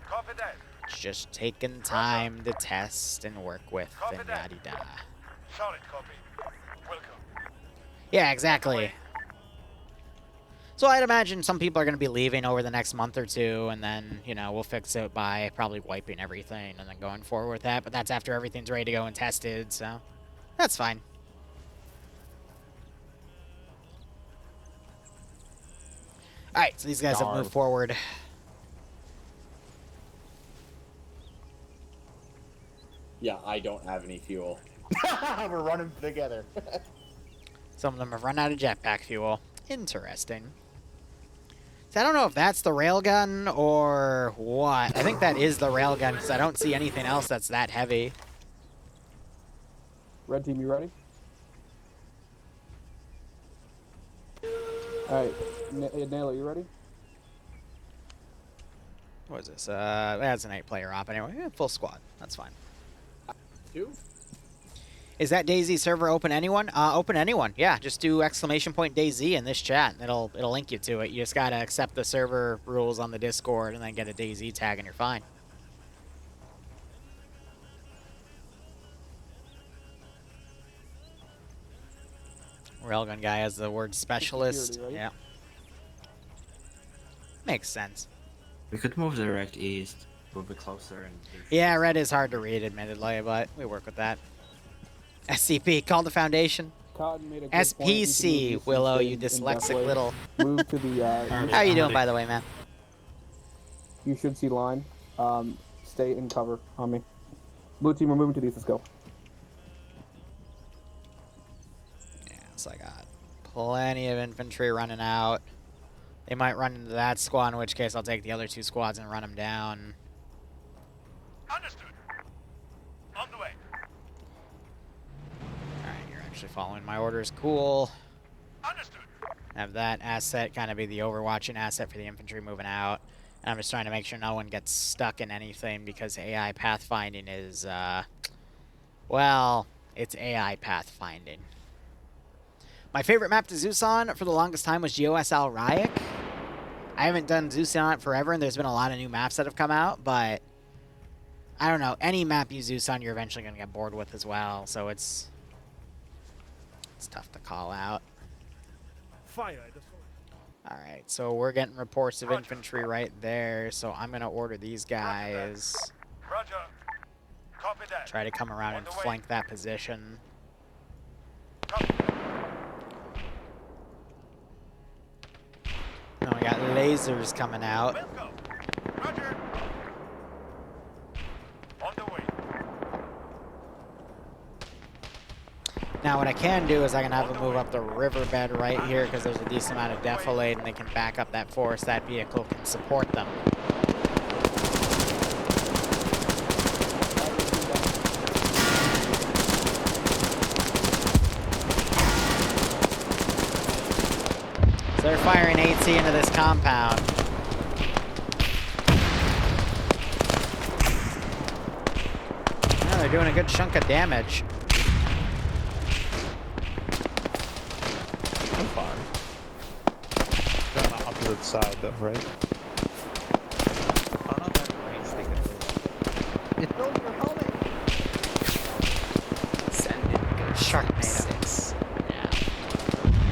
Copy that. Just taking time to test and work with and yada-da. Solid copy. Welcome. Yeah, exactly. So I'd imagine some people are going to be leaving over the next month or two, and then, you know, we'll fix it by probably wiping everything and then going forward with that. But that's after everything's ready to go and tested, so that's fine. All right, so these guys have moved forward. Yeah, I don't have any fuel. We're running together. Some of them have run out of jetpack fuel. Interesting. So I don't know if that's the railgun or what. I think that is the railgun because I don't see anything else that's that heavy. Red team, you ready? Alright, Naylor, you ready? What is this? That's an 8-player op anyway. Yeah, full squad. That's fine. 2? Is that DayZ server open anyone? Open anyone. Yeah, just do !DayZ in this chat. It'll link you to it. You just gotta accept the server rules on the Discord and then get a DayZ tag and you're fine. Railgun guy has the word specialist. Security, right? Yeah. Makes sense. We could move direct east, a little bit closer. And Yeah, red is hard to read, admittedly, but we work with that. SCP, call the Foundation. Cotton made a good SPC, point. Willow, you dyslexic little. Move to the. How you doing, by the way, man? You should see line. Stay in cover on me. Blue team, we're moving to these. Let's go. Yeah, so I got plenty of infantry running out. They might run into that squad, in which case I'll take the other 2 squads and run them down. Understood. On the way. Alright, you're actually following my orders. Cool. Understood. Have that asset kind of be the overwatching asset for the infantry moving out. And I'm just trying to make sure no one gets stuck in anything because AI pathfinding is, well, it's AI pathfinding. My favorite map to Zeus on for the longest time was GOS Al Rayek. I haven't done Zeus on it forever, and there's been a lot of new maps that have come out, but I don't know. Any map you Zeus on, you're eventually going to get bored with as well, so it's tough to call out. Fire. Alright, so we're getting reports of infantry right there, so I'm going to order these guys. Roger. Copy that. Try to come around and flank that position. Now we got lasers coming out. Welcome. Roger. On the way. Now what I can do is I can have them move up the riverbed right here because there's a decent amount of defilade and they can back up that force. That vehicle can support them. they're firing AT into this compound. Yeah, they're doing a good chunk of damage. I'm fine. They're on the opposite side, though, right? I don't know if that range they could It's still your helmet. send in goat Sharknado. 6.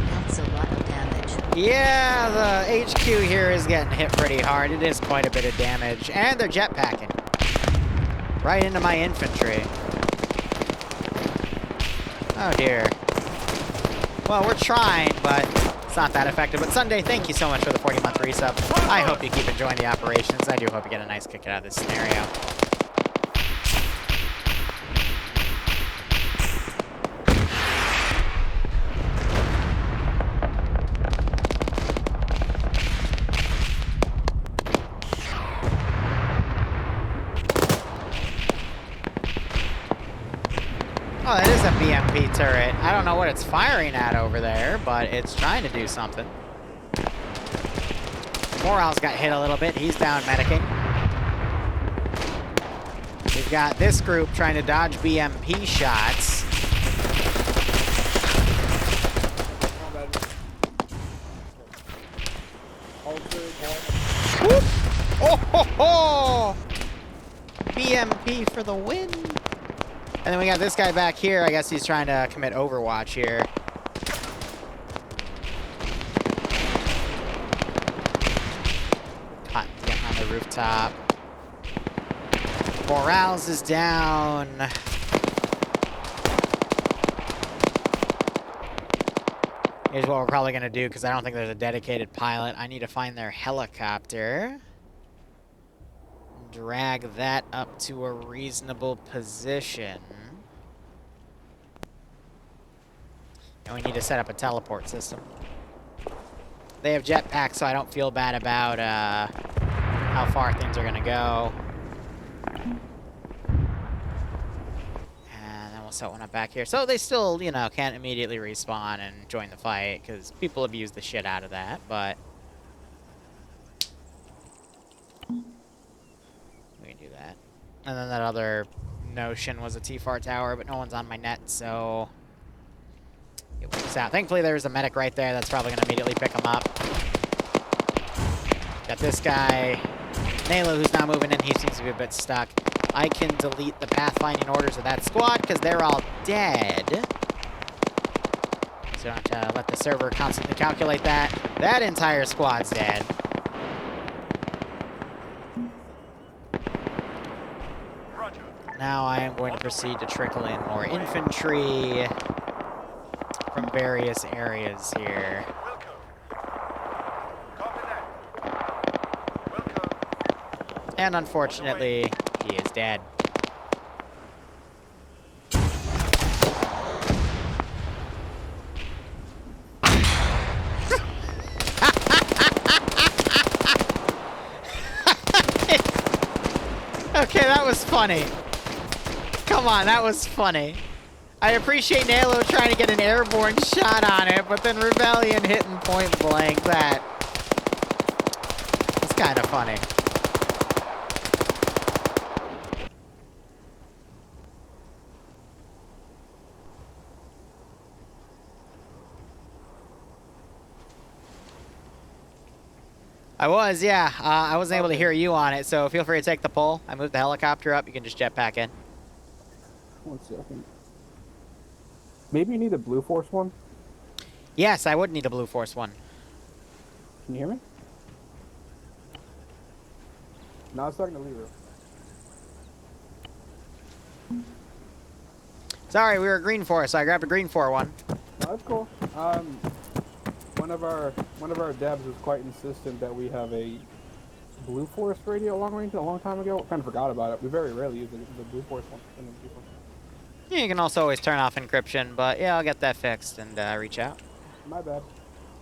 That's a lot of damage. Yeah, the HQ here is getting hit pretty hard. It is quite a bit of damage. And they're jetpacking. Right into my infantry. Oh dear. Well, we're trying, but it's not that effective. But Sunday, thank you so much for the 40-month resub. I hope you keep enjoying the operations. I do hope you get a nice kick out of this scenario. Oh, that is a BMP turret. I don't know what it's firing at over there, but it's trying to do something. Morale's got hit a little bit. He's down medicing. We've got this group trying to dodge BMP shots. Whoop! Oh ho ho! BMP for the win. And then we got this guy back here. I guess he's trying to commit Overwatch here. Cotton's getting on the rooftop. Morales is down. Here's what we're probably going to do, because I don't think there's a dedicated pilot. I need to find their helicopter. Drag that up to a reasonable position. And we need to set up a teleport system. They have jetpacks, so I don't feel bad about how far things are going to go. And then we'll set one up back here. So they still, you know, can't immediately respawn and join the fight, because people abuse the shit out of that, but... we can do that. And then that other notion was a T-FAR tower, but no one's on my net, so... it works out. Thankfully, there's a medic right there that's probably going to immediately pick him up. Got this guy, Nalo, who's not moving in. He seems to be a bit stuck. I can delete the pathfinding orders of that squad because they're all dead. So I have to let the server constantly calculate that. That entire squad's dead. Now I am going to proceed to trickle in more infantry from various areas here. And unfortunately, he is dead. Okay, that was funny. Come on, that was funny. I appreciate Nalo trying to get an airborne shot on it, but then Rebellion hitting point blank. That's kind of funny. I was, yeah. I wasn't able to hear you on it, so feel free to take the pull. I moved the helicopter up. You can just jetpack in. 1 second. Maybe you need a Blue Force one? Yes, I would need a Blue Force one. Can you hear me? No, I was talking to Liru. Sorry, we were Green Force, so I grabbed a Green 4-1. No, that's cool. One of our devs was quite insistent that we have a Blue Force radio long range a long time ago. Kind of forgot about it. We very rarely use the Blue Force one. Yeah, you can also always turn off encryption, but yeah, I'll get that fixed and reach out. My bad.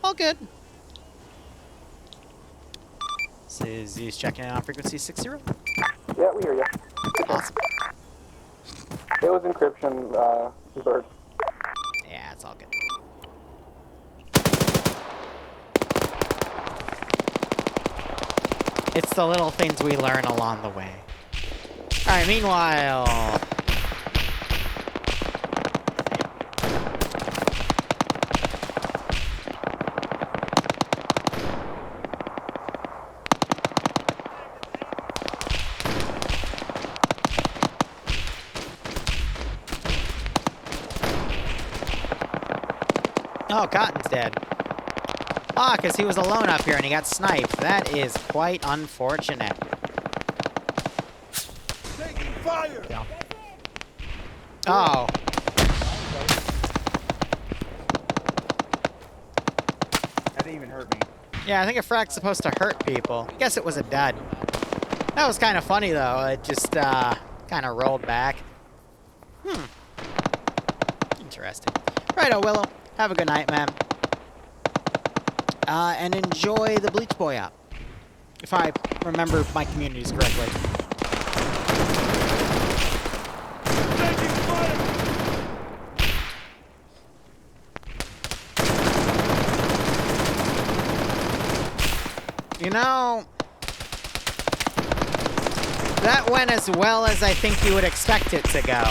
All good. This is Zeus checking in on frequency 60. Yeah, we hear you. Awesome. It was encryption, Bird. Yeah, it's all good. It's the little things we learn along the way. Alright, meanwhile... Oh, Cotton's dead. Ah, because he was alone up here and he got sniped. That is quite unfortunate. Taking fire! Yeah. Oh. That didn't even hurt me. Yeah, I think a frag's supposed to hurt people. I guess it was a dud. That was kind of funny, though. It just, kind of rolled back. Interesting. Righto, Willow. Have a good night, man. And enjoy the Bleach Boy app. If I remember my communities correctly. Taking fire! You know... that went as well as I think you would expect it to go.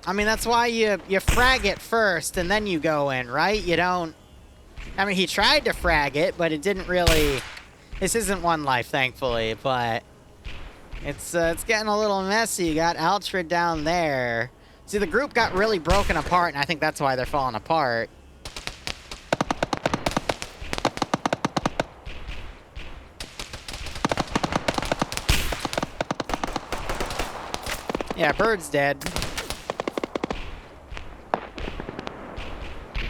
I mean, that's why you frag it first, and then you go in, right? You don't... I mean, he tried to frag it, but it didn't really... This isn't One Life, thankfully, but... It's getting a little messy. You got Altrid down there. See, the group got really broken apart, and I think that's why they're falling apart. Yeah, Bird's dead.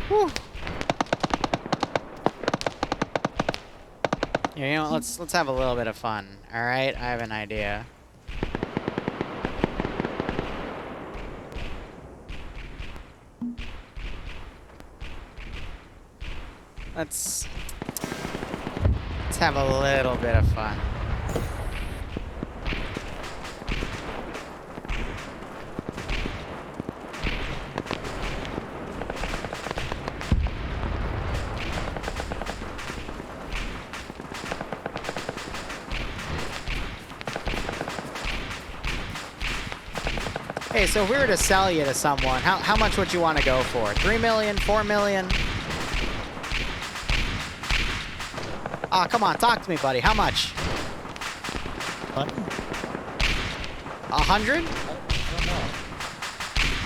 Whew. Yeah, you know, let's have a little bit of fun. All right, I have an idea. Let's have a little bit of fun. Hey, so if we were to sell you to someone, how much would you want to go for? 3 million, 4 million? Aw, come on, talk to me, buddy. How much? 100? I don't know.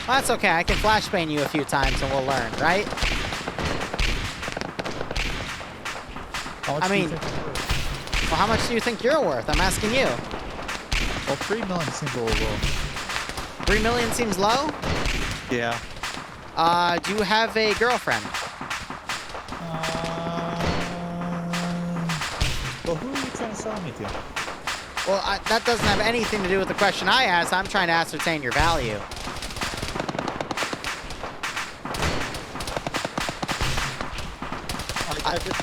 Well, that's okay. I can flashbang you a few times and we'll learn, right? I mean, well, how much do you think you're worth? I'm asking you. Well, 3 million seems a little low. 3 million seems low? Yeah. Do you have a girlfriend? Well, who are you trying to sell me to? Well, that doesn't have anything to do with the question I asked. I'm trying to ascertain your value. I guess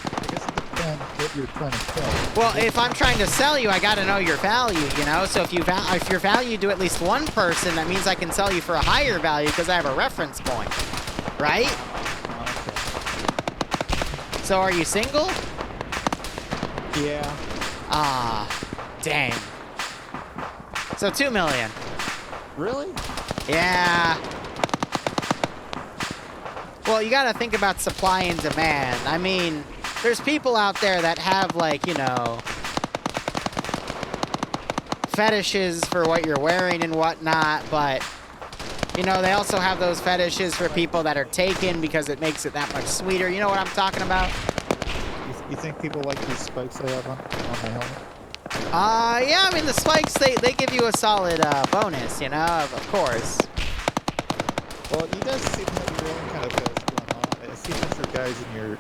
it depends what you're trying to sell. Well, if I'm trying to sell you, I got to know your value, you know? So if you're valued to at least one person, that means I can sell you for a higher value because I have a reference point, right? Okay. So are you single? Yeah. Ah, dang. So 2 million. Really? Yeah. Well, you gotta think about supply and demand. I mean, there's people out there that have, like, you know, fetishes for what you're wearing and whatnot, but, you know, they also have those fetishes for people that are taken because it makes it that much sweeter. You know what I'm talking about? You think people like these spikes I have on my helmet? Yeah, I mean, the spikes, they give you a solid, bonus, you know, of course. Well, you guys seem to have your own kind of guys going on. I see a bunch of guys in your...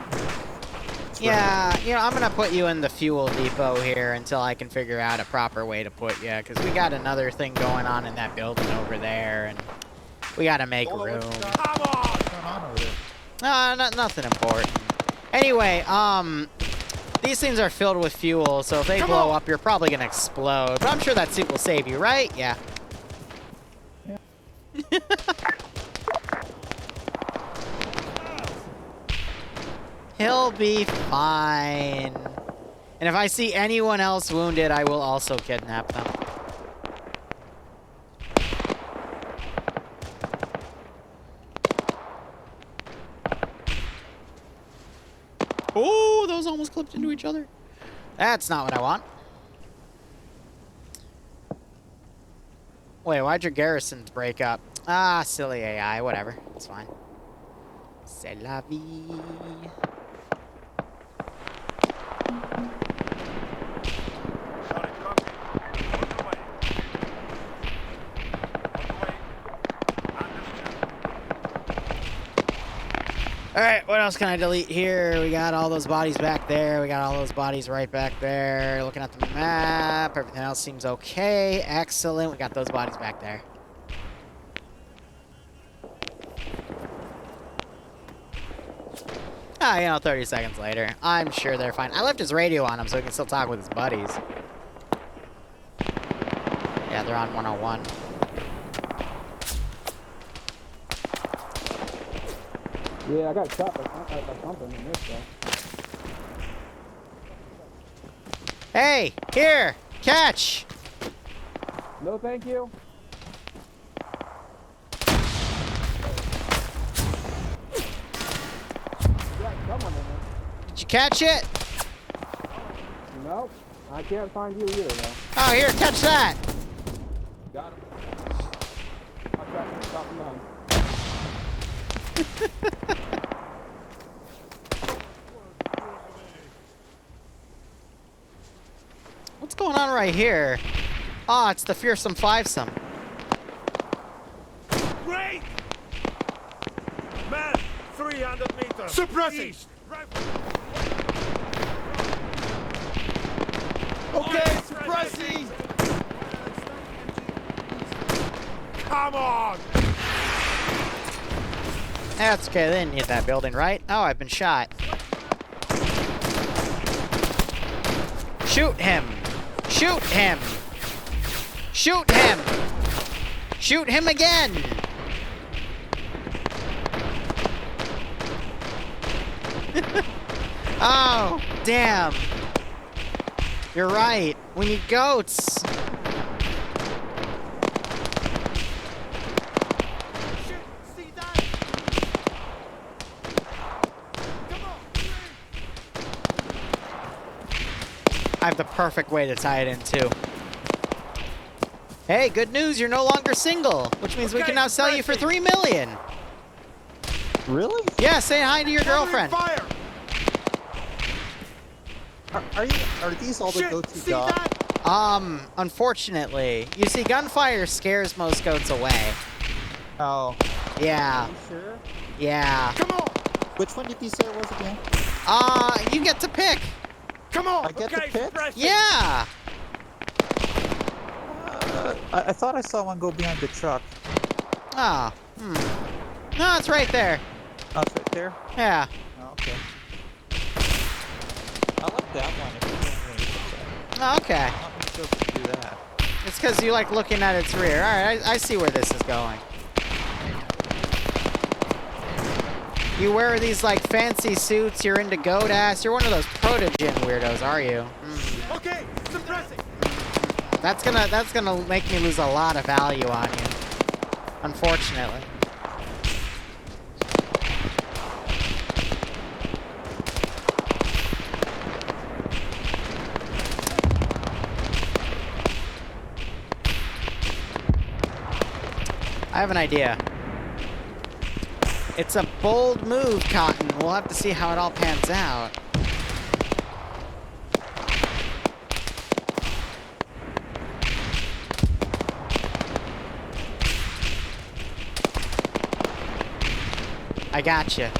Yeah, you know, I'm gonna put you in the fuel depot here until I can figure out a proper way to put you, because we got another thing going on in that building over there, and we gotta make room. Come on! What's going on over there? Nothing important. Anyway, these things are filled with fuel, so if they blow up, you're probably gonna explode. But I'm sure that suit will save you, right? Yeah. Yeah. He'll be fine. And if I see anyone else wounded, I will also kidnap them. Oh, those almost clipped into each other. That's not what I want. Wait, why'd your garrisons break up? Ah, silly AI, whatever. It's fine. C'est la vie. Alright, what else can I delete here? We got all those bodies back there. We got all those bodies right back there. Looking at the map. Everything else seems okay. Excellent. We got those bodies back there. Ah, you know, 30 seconds later. I'm sure they're fine. I left his radio on him so he can still talk with his buddies. Yeah, they're on 101. Yeah, I got shot by something in this though. Hey, here, catch. No, thank you. Did you catch it? Nope, I can't find you either though. Oh, here, catch that. Got him. I'll try to stop him down. What's going on right here? Ah, it's the fearsome fivesome. Great! Man, 300 meters. Suppressing! East. Okay, suppressing! Come on! That's okay, they didn't hit that building, right? Oh, I've been shot. Shoot him! Shoot him! Shoot him! Shoot him again! Oh, damn. You're right. We need goats. I have the perfect way to tie it in, too. Hey, good news, you're no longer single, which means we can now sell you for $3 million. Really? Yeah, say hi to your girlfriend. Fire! Are these all the goats you got? Unfortunately. You see, gunfire scares most goats away. Oh. Yeah. Are you sure? Yeah. Come on! Which one did you say it was again? You get to pick. Come on! I get to pick? Yeah. I thought I saw one go behind the truck. Oh. No, it's right there. Oh, it's right there? Yeah. Oh, okay. I like that one. If you don't really look at it. Oh, okay. Not many goats can do that. It's because you like looking at its rear. Alright, I see where this is going. You wear these like fancy suits, you're into goat ass. You're one of those proto-gym weirdos, are you? Okay, suppressing. That's gonna make me lose a lot of value on you. Unfortunately. I have an idea. It's a bold move, Cotton. We'll have to see how it all pans out. I gotcha.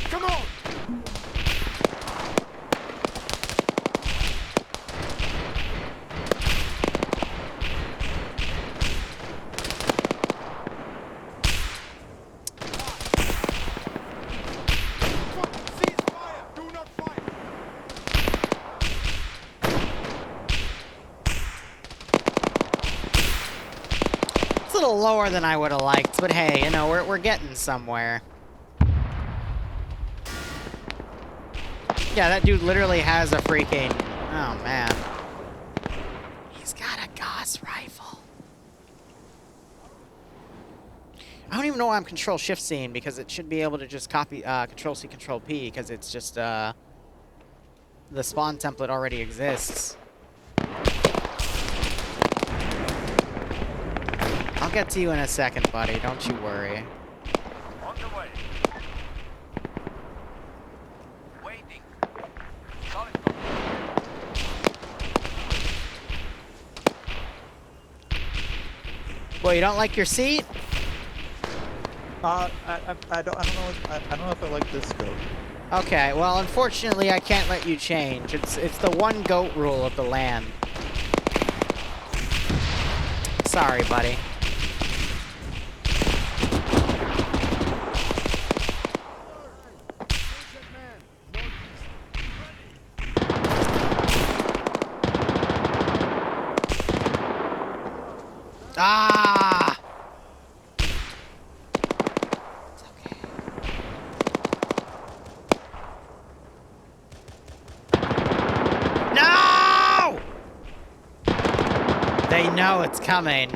Come on! little lower than I would have liked, but hey, you know, we're getting somewhere. Yeah, that dude literally has a freaking... Oh, man. He's got a Gauss rifle. I don't even know why I'm Control-Shift-Cing, because it should be able to just copy Control-C, Control-P, because it's just, the spawn template already exists. I'll get to you in a second, buddy. Don't you worry. On the way. Waiting. Solid copy. Well, you don't like your seat? I don't know if I like this scope. Okay, well, unfortunately, I can't let you change. It's the one goat rule of the land. Sorry, buddy. Ah! It's okay. No! They know it's coming.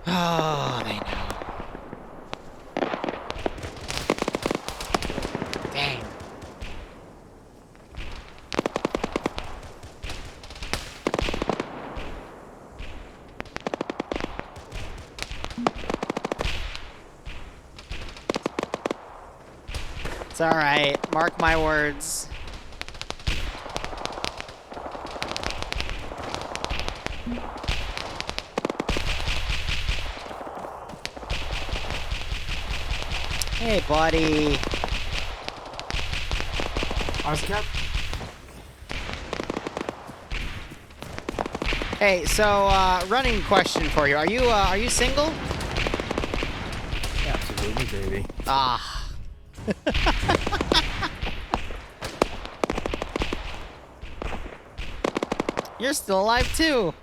Oh, they know. Dang. It's alright. Mark my words. Hey, buddy. Hey, so running question for you. Are you single? Absolutely, baby. Ah. You're still alive too.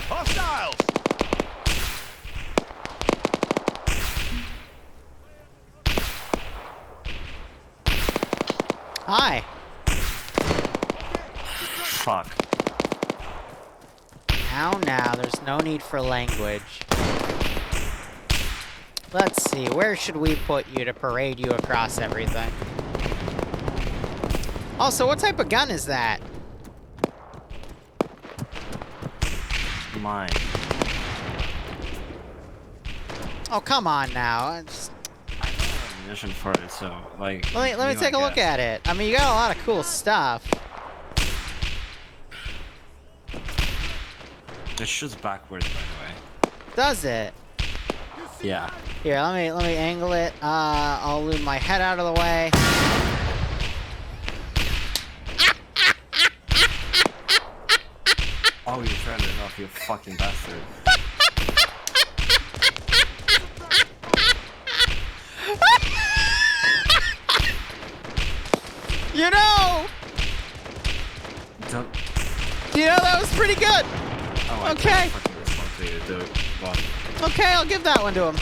Hostiles! Hi. Fuck. Now, there's no need for language. Let's see, where should we put you to parade you across everything? Also, what type of gun is that? Mine. Oh, come on now. It's... I don't have ammunition for it, so, like... Let me take a look at it. I mean, you got a lot of cool stuff. It shoots backwards, by the way. Does it? Yeah. Here, let me angle it. I'll move my head out of the way. Oh, you turned it off, you fucking bastard. You know! You know, that was pretty good! Oh, I okay. can't fucking respond to you, dude. What? Okay, I'll give that one to him.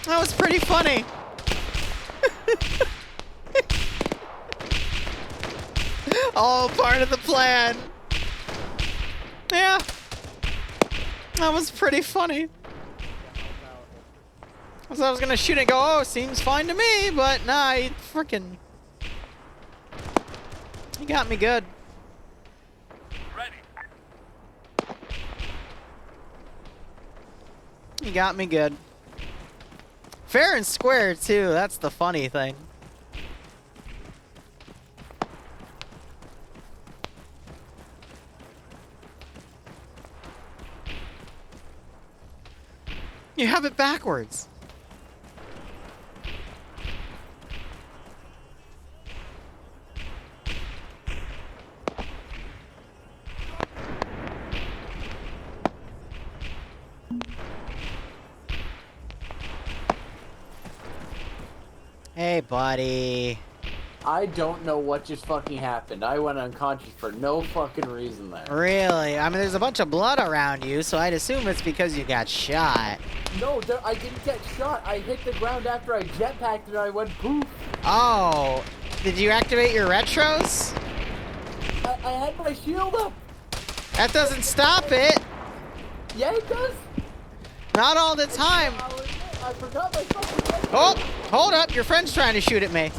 That was pretty funny. All part of the plan. Yeah. That was pretty funny. So I was gonna shoot it and go, oh, seems fine to me, but nah, he frickin'... You got me good. Ready. You got me good. Fair and square, too. That's the funny thing. You have it backwards. Hey, buddy. I don't know what just fucking happened. I went unconscious for no fucking reason there. Really? I mean, there's a bunch of blood around you, so I'd assume it's because you got shot. No, I didn't get shot. I hit the ground after I jetpacked and I went poof. Oh, did you activate your retros? I had my shield up. That doesn't stop it. Yeah, it does. Not all the time. I forgot my fucking Oh, hold up. Your friend's trying to shoot at me.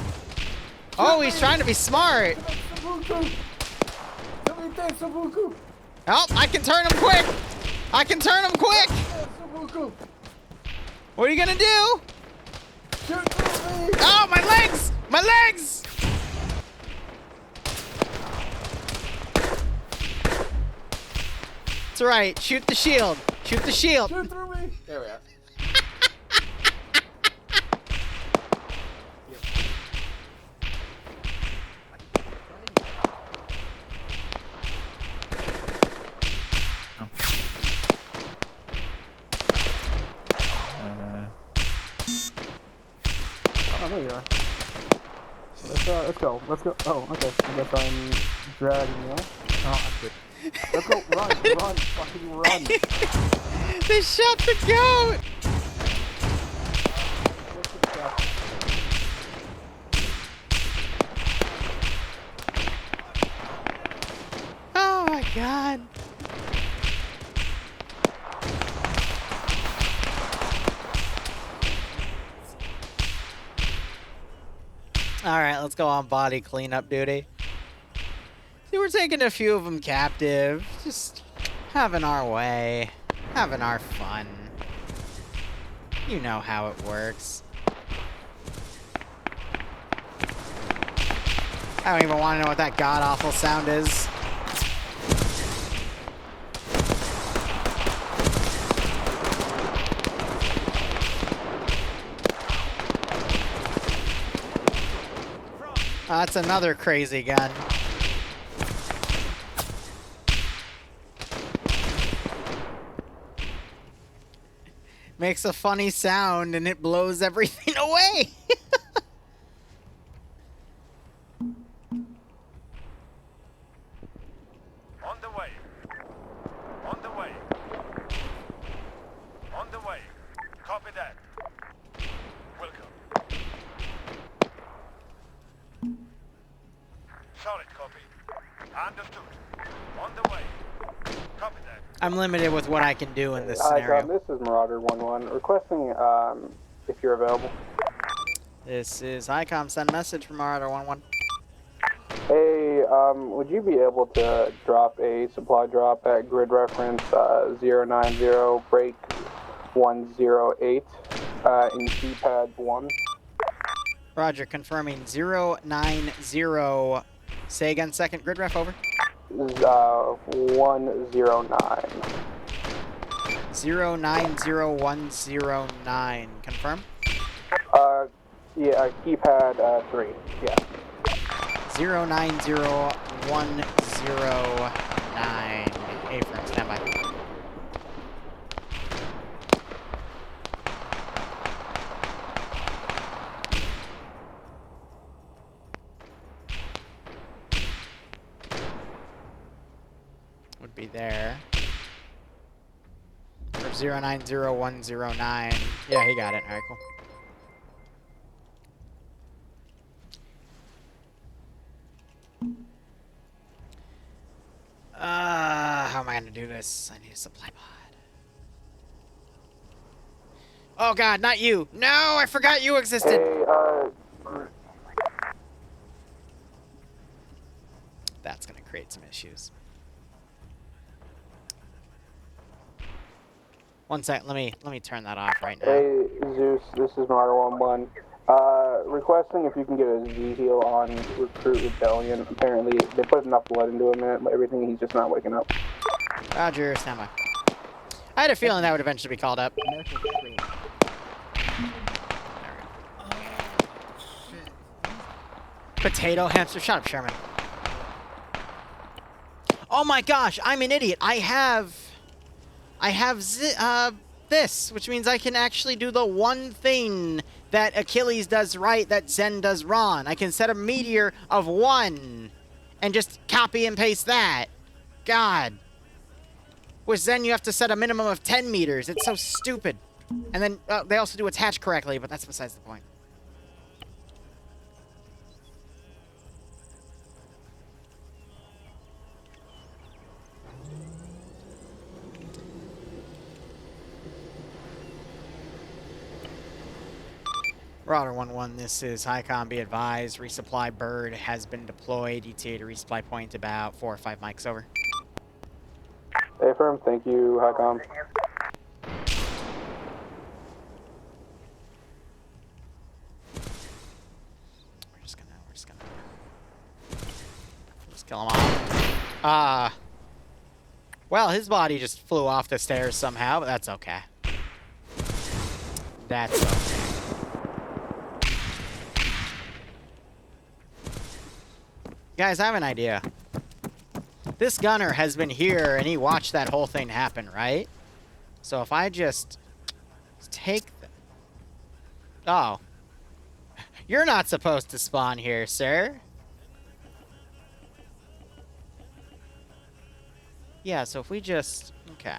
Oh, he's trying to be smart. Oh, I can turn him quick. I can turn him quick. What are you gonna do? Oh, my legs! My legs! It's alright. Shoot the shield. Shoot the shield. Shoot through me. There we are. Oh, there you are. Let's go. Let's go. Oh, okay. I guess I'm dragging you. Oh, I'm good. Let's go. Run. Run. Fucking run. They shot the goat. Oh my god. Alright, let's go on body cleanup duty. See, we're taking a few of them captive. Just having our way. Having our fun. You know how it works. I don't even want to know what that god-awful sound is. That's another crazy gun. Makes a funny sound and it blows everything away. On the way. On the way. On the way. Copy that. Welcome. Solid copy. Understood. On the way. Copy that. I'm limited with what I can do in this scenario. This is Marauder 1-1. Requesting if you're available. This is ICOM. Send message from Marauder 1-1. Hey, would you be able to drop a supply drop at grid reference 090 break 108 in keypad 1? Roger, confirming 090. Say again, second grid ref, over. 109. 090109. Confirm? Yeah, keypad 3. Yeah. 090109. A-frame, stand by. Would be there. For 090109. Yeah, he got it. Alright, cool. How am I gonna do this? I need a supply pod. Oh god, not you! No, I forgot you existed! Hey, That's going to create some issues. One sec, let me turn that off right now. Hey, Zeus, this is Martyr 1-1. Requesting if you can get a Z-heal on Recruit Rebellion. Apparently, they put enough blood into him and everything, he's just not waking up. Roger, stand by. I had a feeling that would eventually be called up. Potato hamster, shut up, Sherman. Oh my gosh, I'm an idiot. I have this, which means I can actually do the one thing that Achilles does right that Zen does wrong. I can set a meteor of 1 and just copy and paste that. God. With Zen, you have to set a minimum of 10 meters. It's so stupid. And then they also do attach correctly, but that's besides the point. Router 1-1, this is HiCom. Be advised, resupply bird has been deployed. ETA to resupply point about 4 or 5 mics, over. Affirm, thank you, HiCom. We're just gonna kill him off. Well, his body just flew off the stairs somehow, but that's okay. That's okay. Guys, I have an idea. This gunner has been here and he watched that whole thing happen, right? So if I just take the... Oh. You're not supposed to spawn here, sir. Yeah, so if we just... Okay.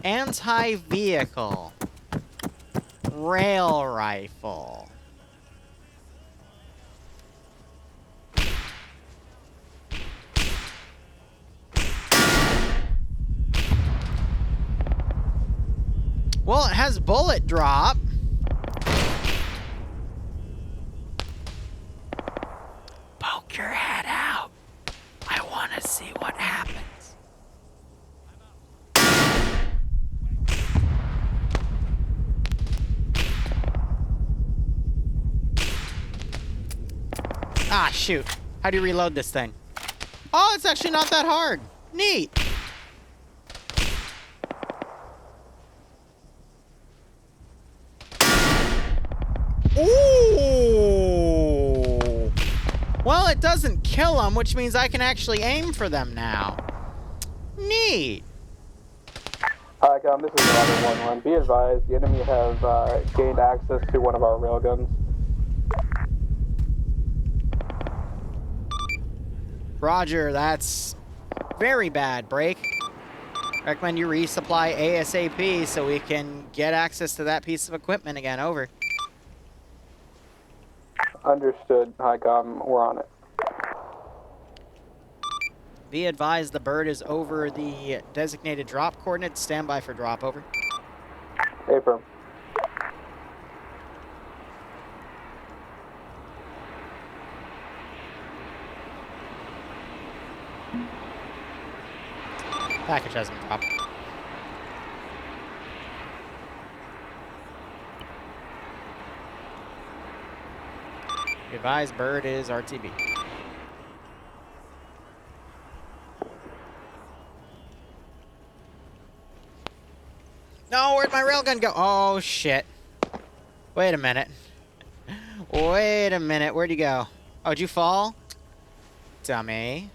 Anti-vehicle. Rail rifle. Well, it has bullet drop. Poke your head out. I want to see what happens. Ah, shoot. How do you reload this thing? Oh, it's actually not that hard. Neat. Ooh. Well, it doesn't kill them, which means I can actually aim for them now. Neat. Hi, this is Martyr 1-1. Be advised, the enemy have gained access to one of our railguns. Roger, that's very bad, Break. Recommend you resupply ASAP so we can get access to that piece of equipment again, over. Understood, HiCom, we're on it. Be advised, the bird is over the designated drop coordinates. Stand by for drop, over. Affirm. Package hasn't dropped. Be advised, bird is RTB. No, where'd my railgun go? Oh, shit. Wait a minute. Wait a minute. Where'd you go? Oh, did you fall? Dummy.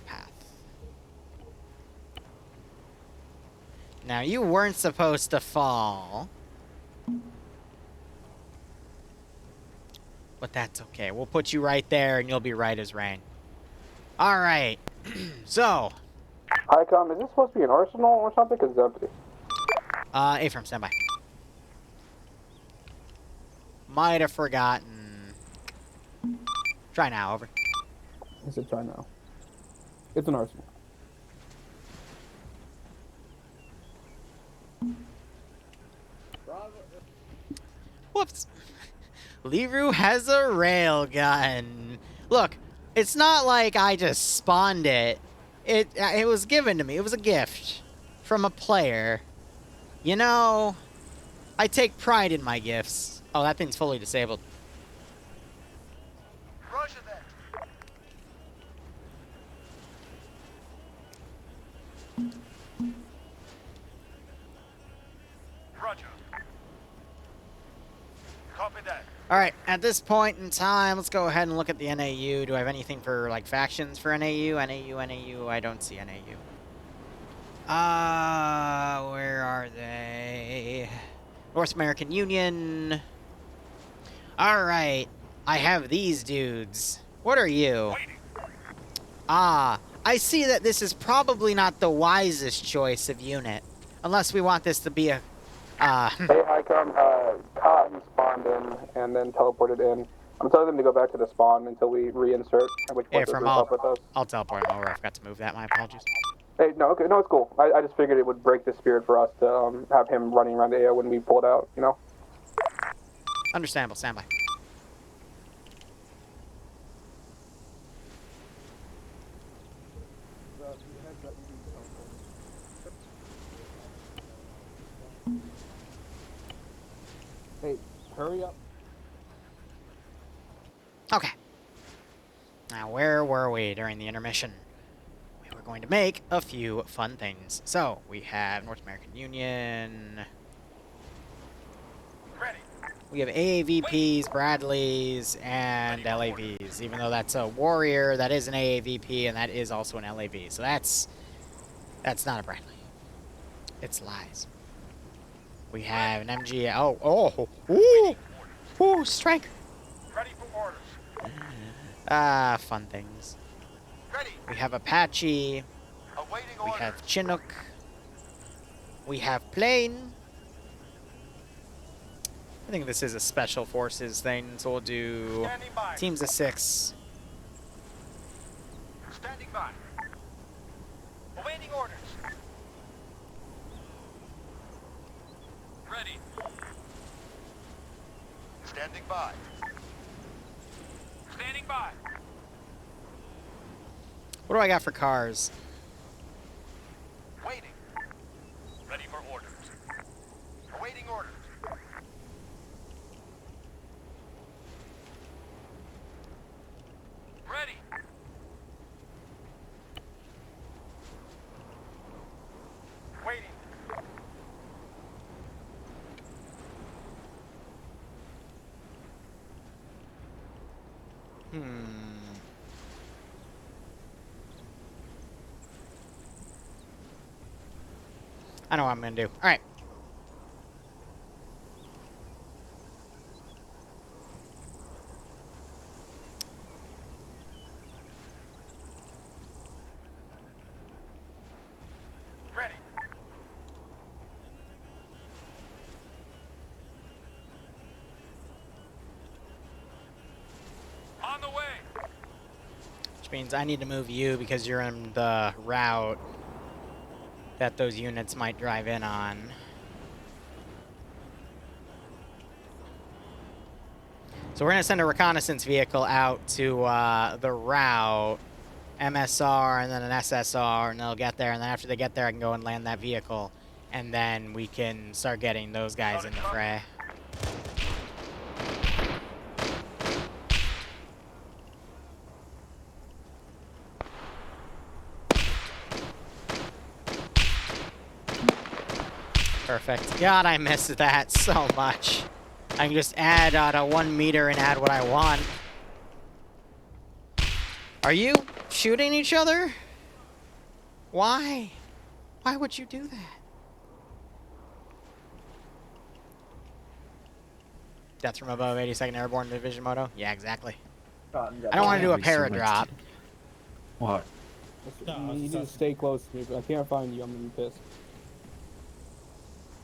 Path. Now, you weren't supposed to fall. But that's okay. We'll put you right there, and you'll be right as rain. All right. So. HiCom, is this supposed to be an arsenal or something? Because it's empty. Affirm, stand by. Might have forgotten. Try now, over. I said try now. It's an arsenal. Whoops. Liru has a railgun. Look, it's not like I just spawned it. It was given to me. It was a gift from a player. You know, I take pride in my gifts. Oh, that thing's fully disabled. Roger that. Roger. Copy that. All right, at this point in time, let's go ahead and look at the NAU. Do I have anything for, like, factions for NAU? NAU, I don't see NAU. Where are they? North American Union. All right, I have these dudes. What are you? Ah, I see that this is probably not the wisest choice of unit. Unless we want this to be a, Hey, Icon, Cotton spawned in and then teleported in. I'm telling them to go back to the spawn until we reinsert, at which point they'll group up with us. I'll teleport him over. I forgot to move that. My apologies. Hey, no, okay, no, it's cool. I just figured it would break the spirit for us to have him running around the AO when we pulled out, you know? Understandable. Standby. Hey, hurry up. Okay. Now, where were we during the intermission? We were going to make a few fun things. So, we have North American Union. Ready. We have AAVPs, Bradleys, and LAVs. Even though that's a Warrior, that is an AAVP, and that is also an LAV. So that's not a Bradley. It's lies. We have an MG. Ooh, strike. Ready for orders. Fun things. Ready. We have Apache. Awaiting We orders. have Chinook. We have Plane. I think this is a special forces thing, so we'll do Standing by. teams of 6. Standing by. Awaiting orders. Ready. Standing by. Standing by. What do I got for cars? Waiting. Ready for orders. Awaiting orders. Ready. Waiting. I know what I'm going to do. All right. Ready. On the way. Which means I need to move you because you're in the route that those units might drive in on. So we're going to send a reconnaissance vehicle out to the route, MSR, and then an SSR, and they'll get there, and then after they get there, I can go and land that vehicle, and then we can start getting those guys in the fray. Perfect. God, I missed that so much. I can just add out a 1 meter and add what I want. Are you shooting each other? Why? Why would you do that? Death from above, 82nd Airborne Division Moto? Yeah, exactly. I don't want to do a paradrop. What? You need to stay close to me, but I can't find you. I'm gonna be pissed.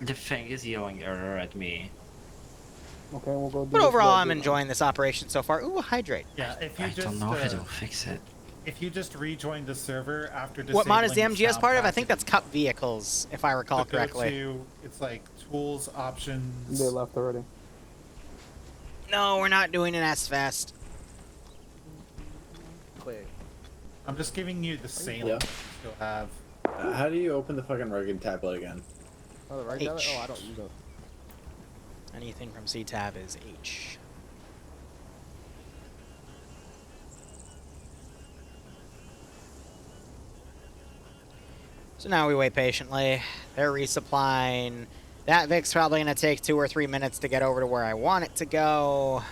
The thing is yelling error at me. Okay, we'll go do But this overall, right I'm here. enjoying this operation so far. Ooh, hydrate. Yeah, if you I just don't know if it'll fix it. If you just rejoin the server after What mod is the disabling MGS part of? I sound think that's Cup Vehicles, if I recall so go correctly. to, it's like tools, options. They left already. No, we're not doing an S-Fest. Wait. I'm just giving you the same Yeah. one you still have. How do you open the fucking rugged tablet again? Oh, the right H. tablet? Oh, I don't use those. Anything from C-Tab is H. So now we wait patiently. They're resupplying. That Vic's probably going to take 2 or 3 minutes to get over to where I want it to go.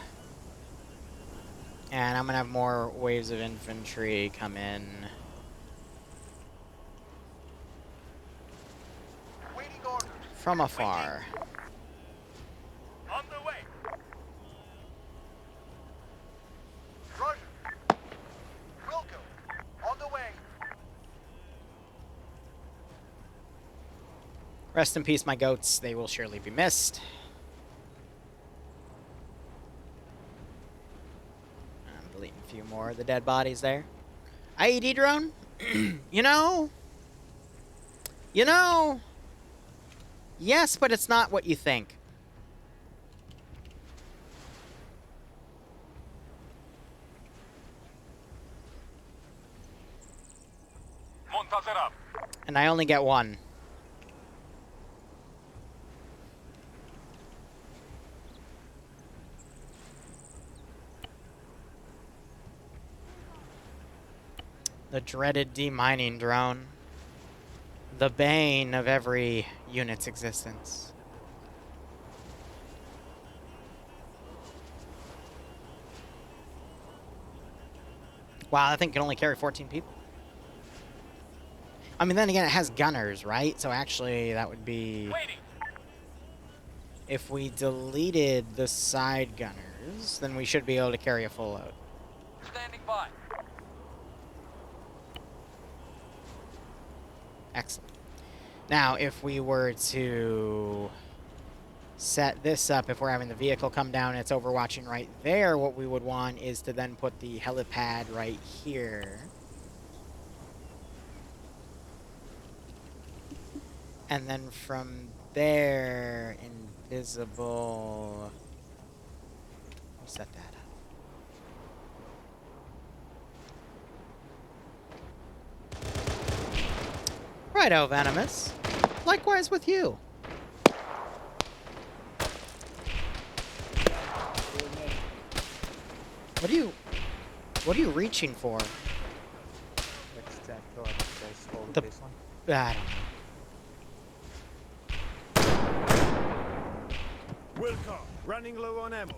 And I'm going to have more waves of infantry come in. Waiting orders. From afar. On the way. Roger. Will go. On the way. Rest in peace, my goats. They will surely be missed. I'm deleting a few more of the dead bodies there. IED drone? You know? Yes, but it's not what you think. Montazer up. And I only get one. The dreaded demining drone. The bane of every unit's existence. Wow, that thing can only carry 14 people. I mean, then again, it has gunners, right? So actually, that would be... Waiting. If we deleted the side gunners, then we should be able to carry a full load. Standing by. Excellent. Now, if we were to set this up, if we're having the vehicle come down and it's overwatching right there, what we would want is to then put the helipad right here. And then from there, invisible... We'll set that up. Righto, Venomous. Likewise with you. What are you reaching for? The I don't know. Welcome. Running low on ammo.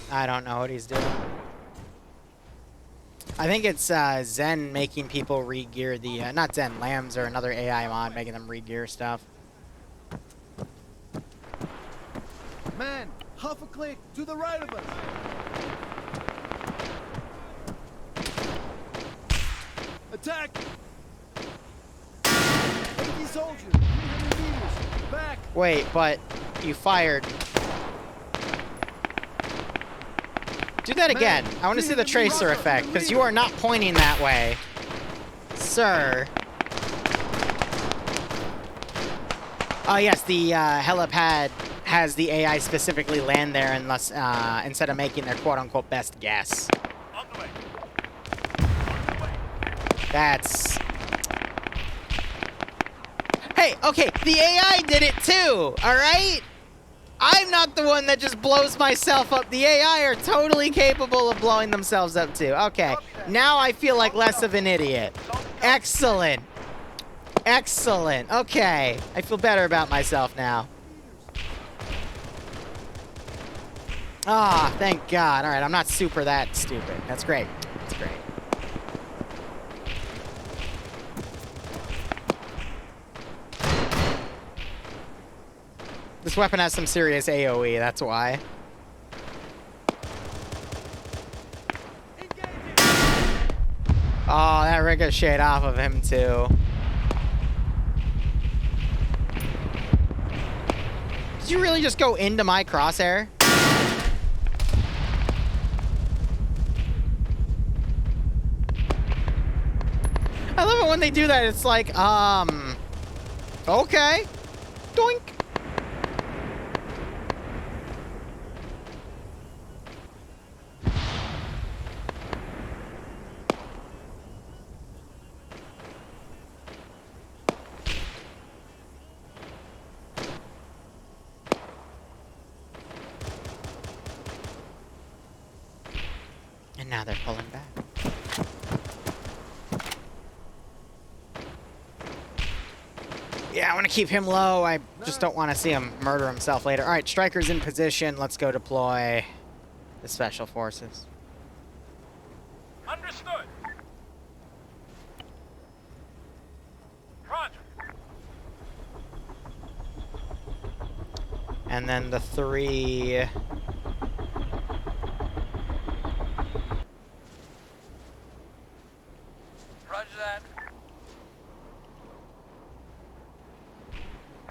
I don't know what he's doing. I think it's Zen making people re-gear the... not Zen, Lambs or another AI mod making them re-gear stuff. Man, half a click to the right of us. Attack! 80 soldiers, 300 meters, back! Wait, but you fired. Do that again. I want to see the tracer effect, because you are not pointing that way. Sir. Oh yes, the helipad has the AI specifically land there unless, instead of making their quote-unquote best guess. That's... Hey, okay, the AI did it too, alright? I'm not the one that just blows myself up. The AI are totally capable of blowing themselves up too. Okay, now I feel like less of an idiot. Excellent. Excellent. Okay, I feel better about myself now. Ah, thank God. All right, I'm not super that stupid. That's great. That's great. This weapon has some serious AoE, that's why. Oh, that ricocheted off of him too. Did you really just go into my crosshair? I love it when they do that. It's like, okay. Doink. And now they're pulling back. Yeah, I want to keep him low. I just don't want to see him murder himself later. All right, Striker's in position. Let's go deploy the Special Forces. Understood. Roger. And then the 3... Roger that.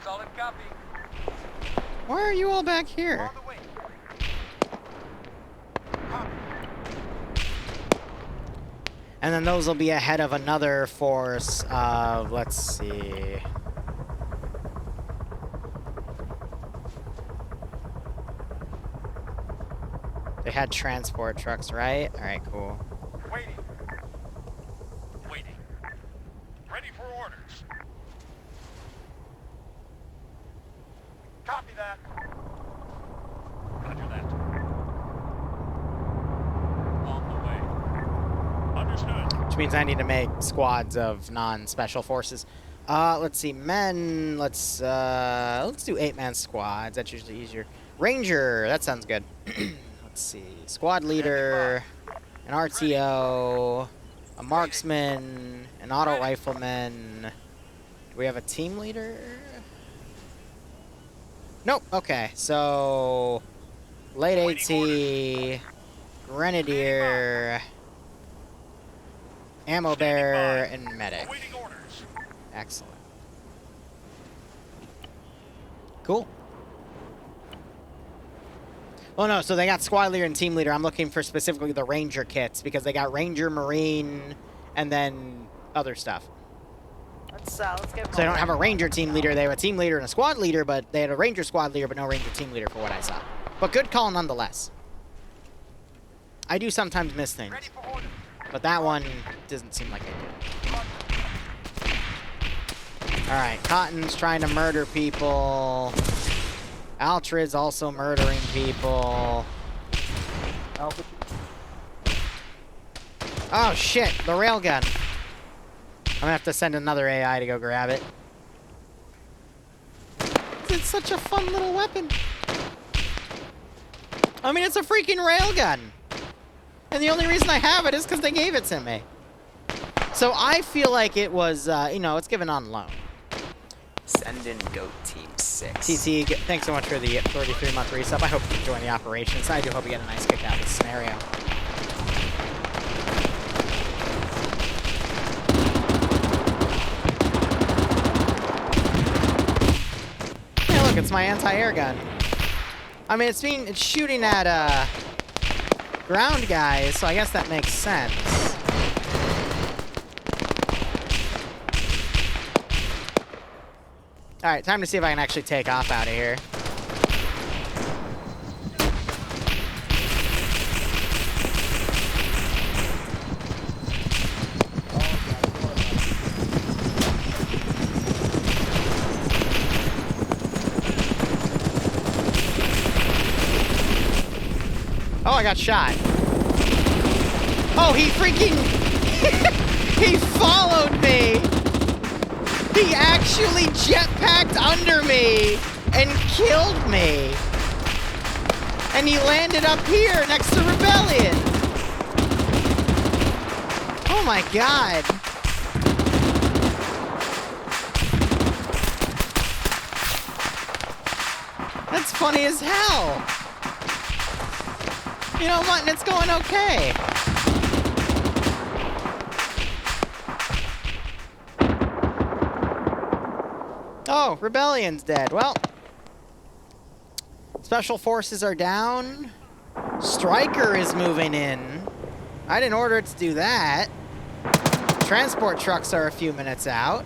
Solid copy. Why are you all back here? And then those will be ahead of another force of, let's see. They had transport trucks, right? All right, cool. Waiting. Waiting. Ready for orders. Copy that. Roger that. On the way. Understood. Which means I need to make squads of non-special forces. Let's see, men. Let's do 8-man squads. That's usually easier. Ranger. That sounds good. Let's see, squad leader, an RTO, a marksman, an auto rifleman. Do we have a team leader? Nope. Okay, so late AT, grenadier, ammo bearer, and medic. Excellent. Cool. Oh no, so they got squad leader and team leader. I'm looking for specifically the ranger kits because they got ranger, marine, and then other stuff. Let's get So they don't have a ranger team leader. They have a team leader and a squad leader, but they had a ranger squad leader, but no ranger team leader for what I saw. But good call nonetheless. I do sometimes miss things, but that one doesn't seem like I did. All right, Cotton's trying to murder people. Altrid's also murdering people. Oh shit, the railgun. I'm gonna have to send another AI to go grab it. It's such a fun little weapon. I mean, it's a freaking railgun. And the only reason I have it is because they gave it to me. So I feel like it was, you know, it's given on loan. Send in Goat Team 6. TT, thanks so much for the 33-month resub. I hope you enjoy the operations. I do hope you get a nice kick out of this scenario. Hey, look, it's my anti-air gun. I mean, it's shooting at ground guys, so I guess that makes sense. All right, time to see if I can actually take off out of here. Oh, I got shot. Oh, he freaking... he followed me! He actually jetpacked under me and killed me. And he landed up here next to Rebellion. Oh my god. That's funny as hell. You know, Mutton, it's going okay. Oh, Rebellion's dead. Well, Special forces are down. Stryker is moving in. I didn't order it to do that. Transport trucks are a few minutes out.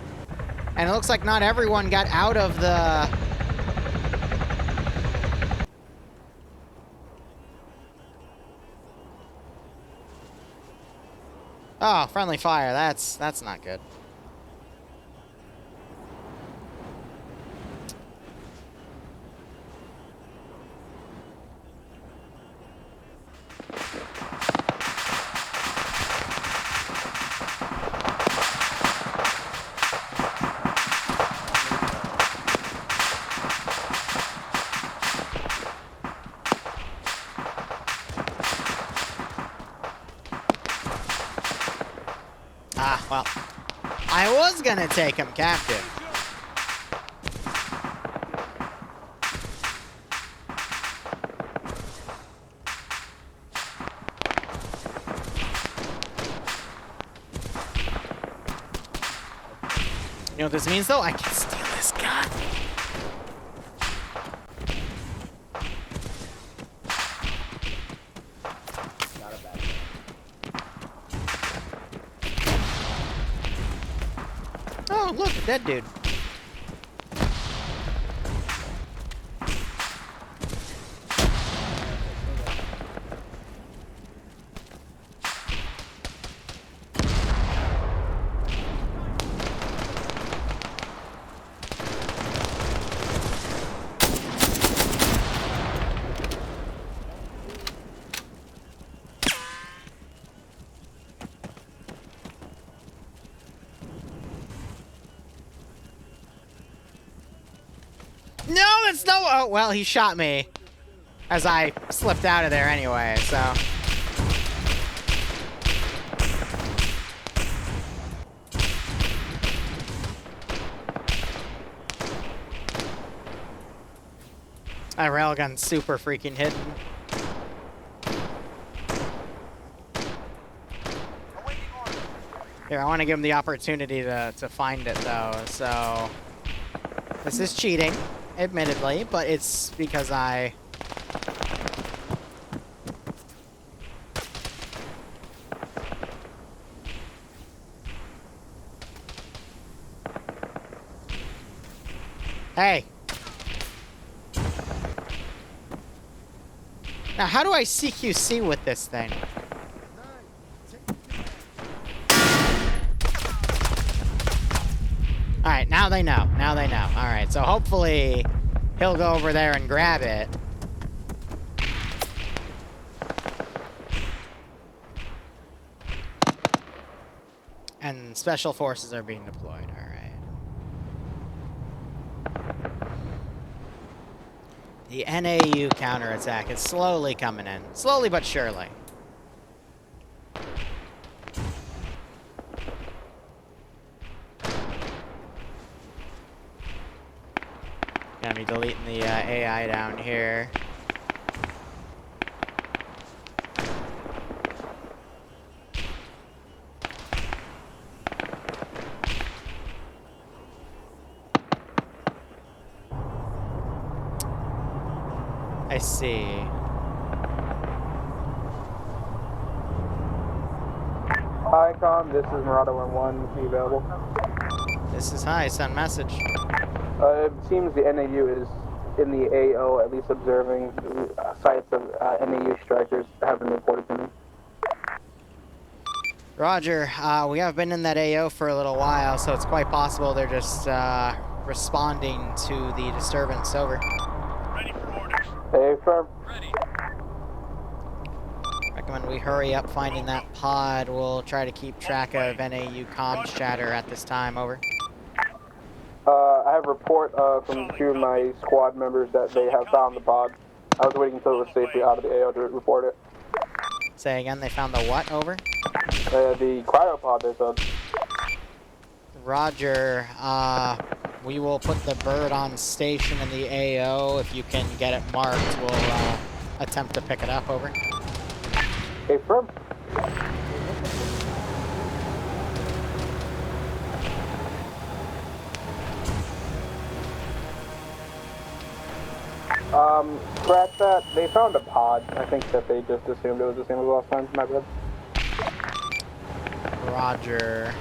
And it looks like not everyone got out of the... Oh, friendly fire. That's not good. Ah, well, I was gonna take him captive. You know what this means, though? I can steal this gun. Not a bad Oh, look, a dead dude. No, that's no. Oh, well, he shot me as I slipped out of there anyway, so. That railgun's super freaking hidden. Here, I want to give him the opportunity to find it, though, so. This is cheating, admittedly, but it's because I... Hey! Now, how do I CQC with this thing? Alright, now they know. Now they know. Alright, so hopefully he'll go over there and grab it. And special forces are being deployed. Alright. The NAU counterattack is slowly coming in. Slowly but surely. Gonna be deleting the AI down here. I see. Hi, Com. This is Murata 1-1. Be available. This is hi. Send message. It seems the NAU is in the AO, at least observing sites of NAU strikers have been reported to me. Roger. We have been in that AO for a little while, so it's quite possible they're just responding to the disturbance. Over. Ready for orders. Hey, firm. Ready. Recommend we hurry up finding that pod. We'll try to keep track of NAU comms chatter at this time. Over. I have a report from two of my squad members that they have found the pod. I was waiting until it was safely out of the AO to report it. Say again, they found the what? Over? The cryopod, they said. Roger. We will put the bird on station in the AO. If you can get it marked, we'll attempt to pick it up. Over. Hey, firm. Scratch that. They found a pod. I think that they just assumed it was the same as last time. My bad. Roger.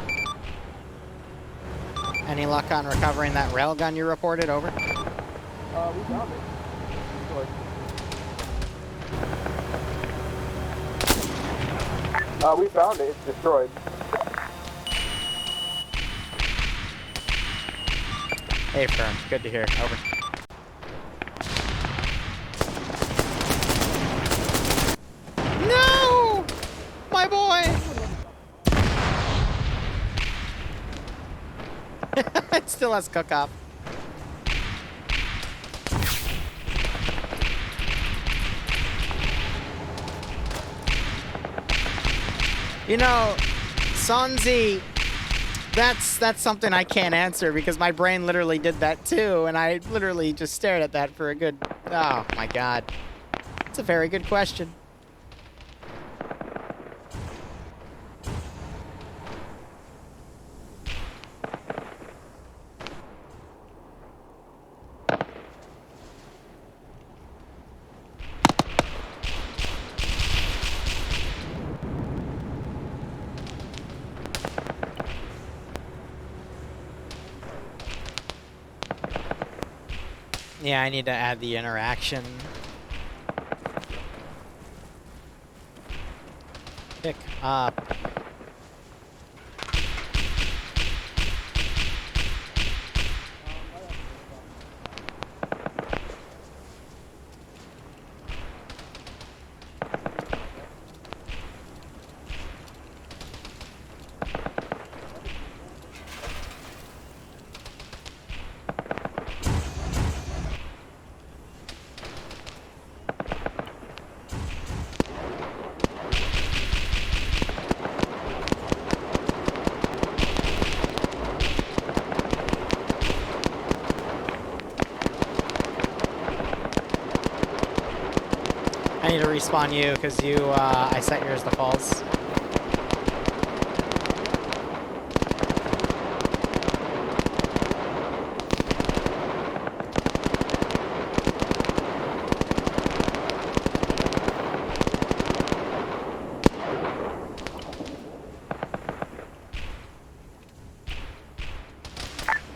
Any luck on recovering that railgun you reported? Over. We found it. We found it. It's destroyed. Hey, firm. Good to hear. Over. No! My boy! It still has cook-off. You know, Sonzi, that's something I can't answer because my brain literally did that too, and I literally just stared at that for a good... Oh, my God. It's a very good question. Yeah, I need to add the interaction. Pick up. I need to respawn you because I set yours to false.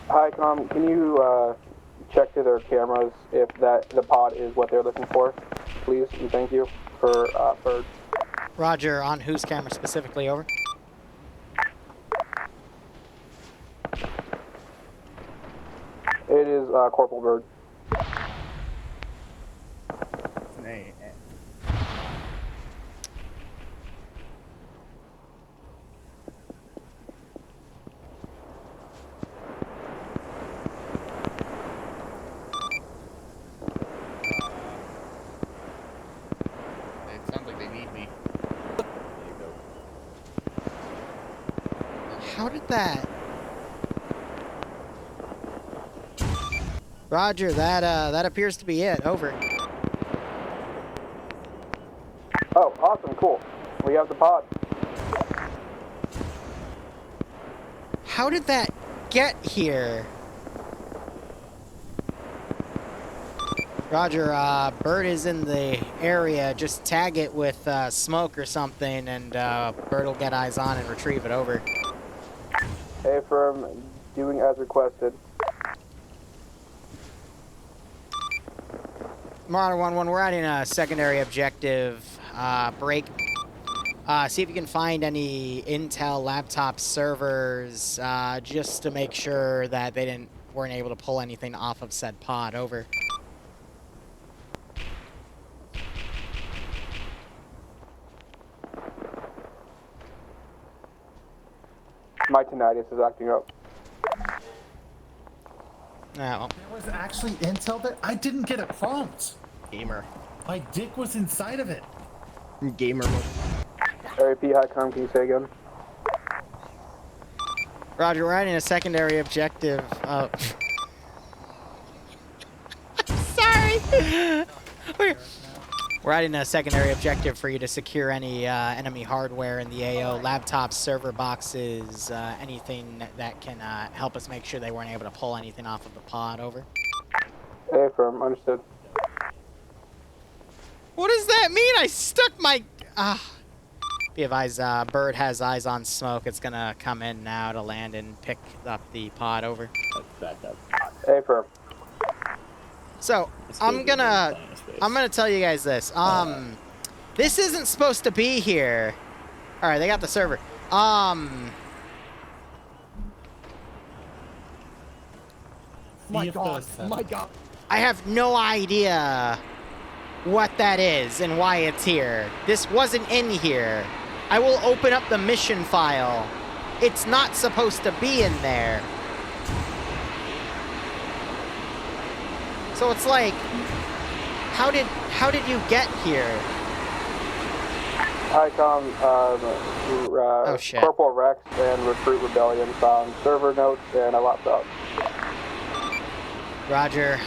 Hi, can you check to their cameras if the pod is what they're looking for, please, and thank you for Bird. Roger, on whose camera specifically? Over. It is Corporal Bird. It sounds like they need me. How did that? Roger, that appears to be it. Over. Oh, awesome, cool. We have the pod. How did that get here? Roger, Bird is in the area. Just tag it with smoke or something, and Bird will get eyes on and retrieve it. Over. Hey, firm, doing as requested. Marauder 1-1, we're adding a secondary objective break. See if you can find any Intel laptop servers, just to make sure that they weren't able to pull anything off of said pod. Over. My tinnitus is acting up. Well. There was actually intel there? I didn't get a prompt. Gamer. My dick was inside of it. Gamer. RAP, hi, can you say again? Roger, we're adding a secondary objective. Oh. Sorry. We're adding a secondary objective for you to secure any enemy hardware in the AO, laptops, server boxes, anything that can help us make sure they weren't able to pull anything off of the pod. Over. Hey, firm, understood. What does that mean? I stuck my... Be advised, bird has eyes on smoke. It's gonna come in now to land and pick up the pod over. Let's back up. Affirm. So, I'm gonna tell you guys this. This isn't supposed to be here. Alright, they got the server. My God, my God. I have no idea what that is and why it's here. This wasn't in here. I will open up the mission file. It's not supposed to be in there. So it's like, how did you get here? ICOM, oh shit. Corporal Rex and Recruit Rebellion found server notes and a laptop. Roger,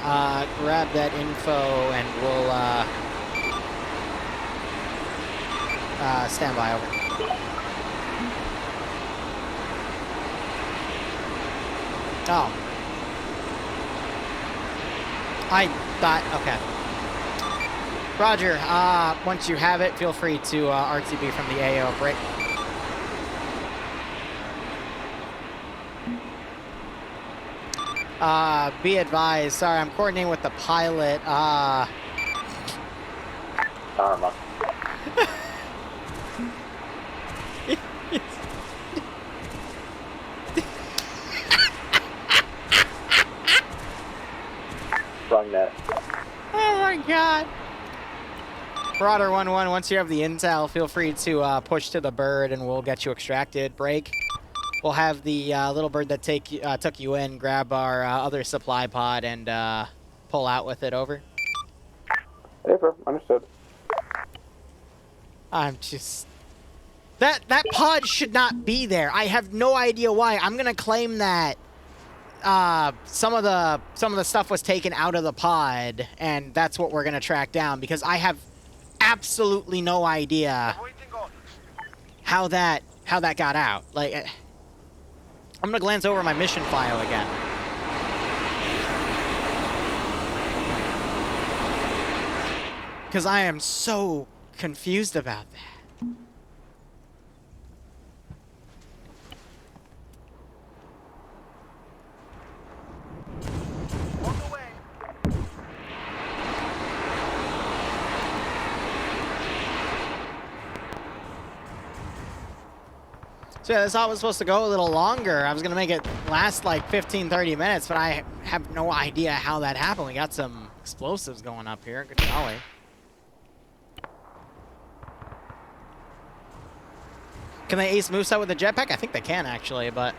grab that info and we'll, stand by, over. Oh. I thought, okay. Roger, once you have it, feel free to, RTB from the AO break. Be advised, sorry, I'm coordinating with the pilot, Karma. Sprung net. Oh my God. Marauder 1-1, once you have the intel, feel free to push to the bird and we'll get you extracted. Break. We'll have the little bird that took you in grab our other supply pod and pull out with it, over. Affirm, understood. I'm just... That pod should not be there. I have no idea why. I'm gonna claim that some of the stuff was taken out of the pod, and that's what we're gonna track down, because I have absolutely no idea how that got out. Like, I'm gonna glance over my mission file again. Because I am so confused about that. So yeah, this thought was supposed to go a little longer. I was going to make it last like 15, 30 minutes, but I have no idea how that happened. We got some explosives going up here. Good golly. Can they ace moveset with a jetpack? I think they can, actually, but...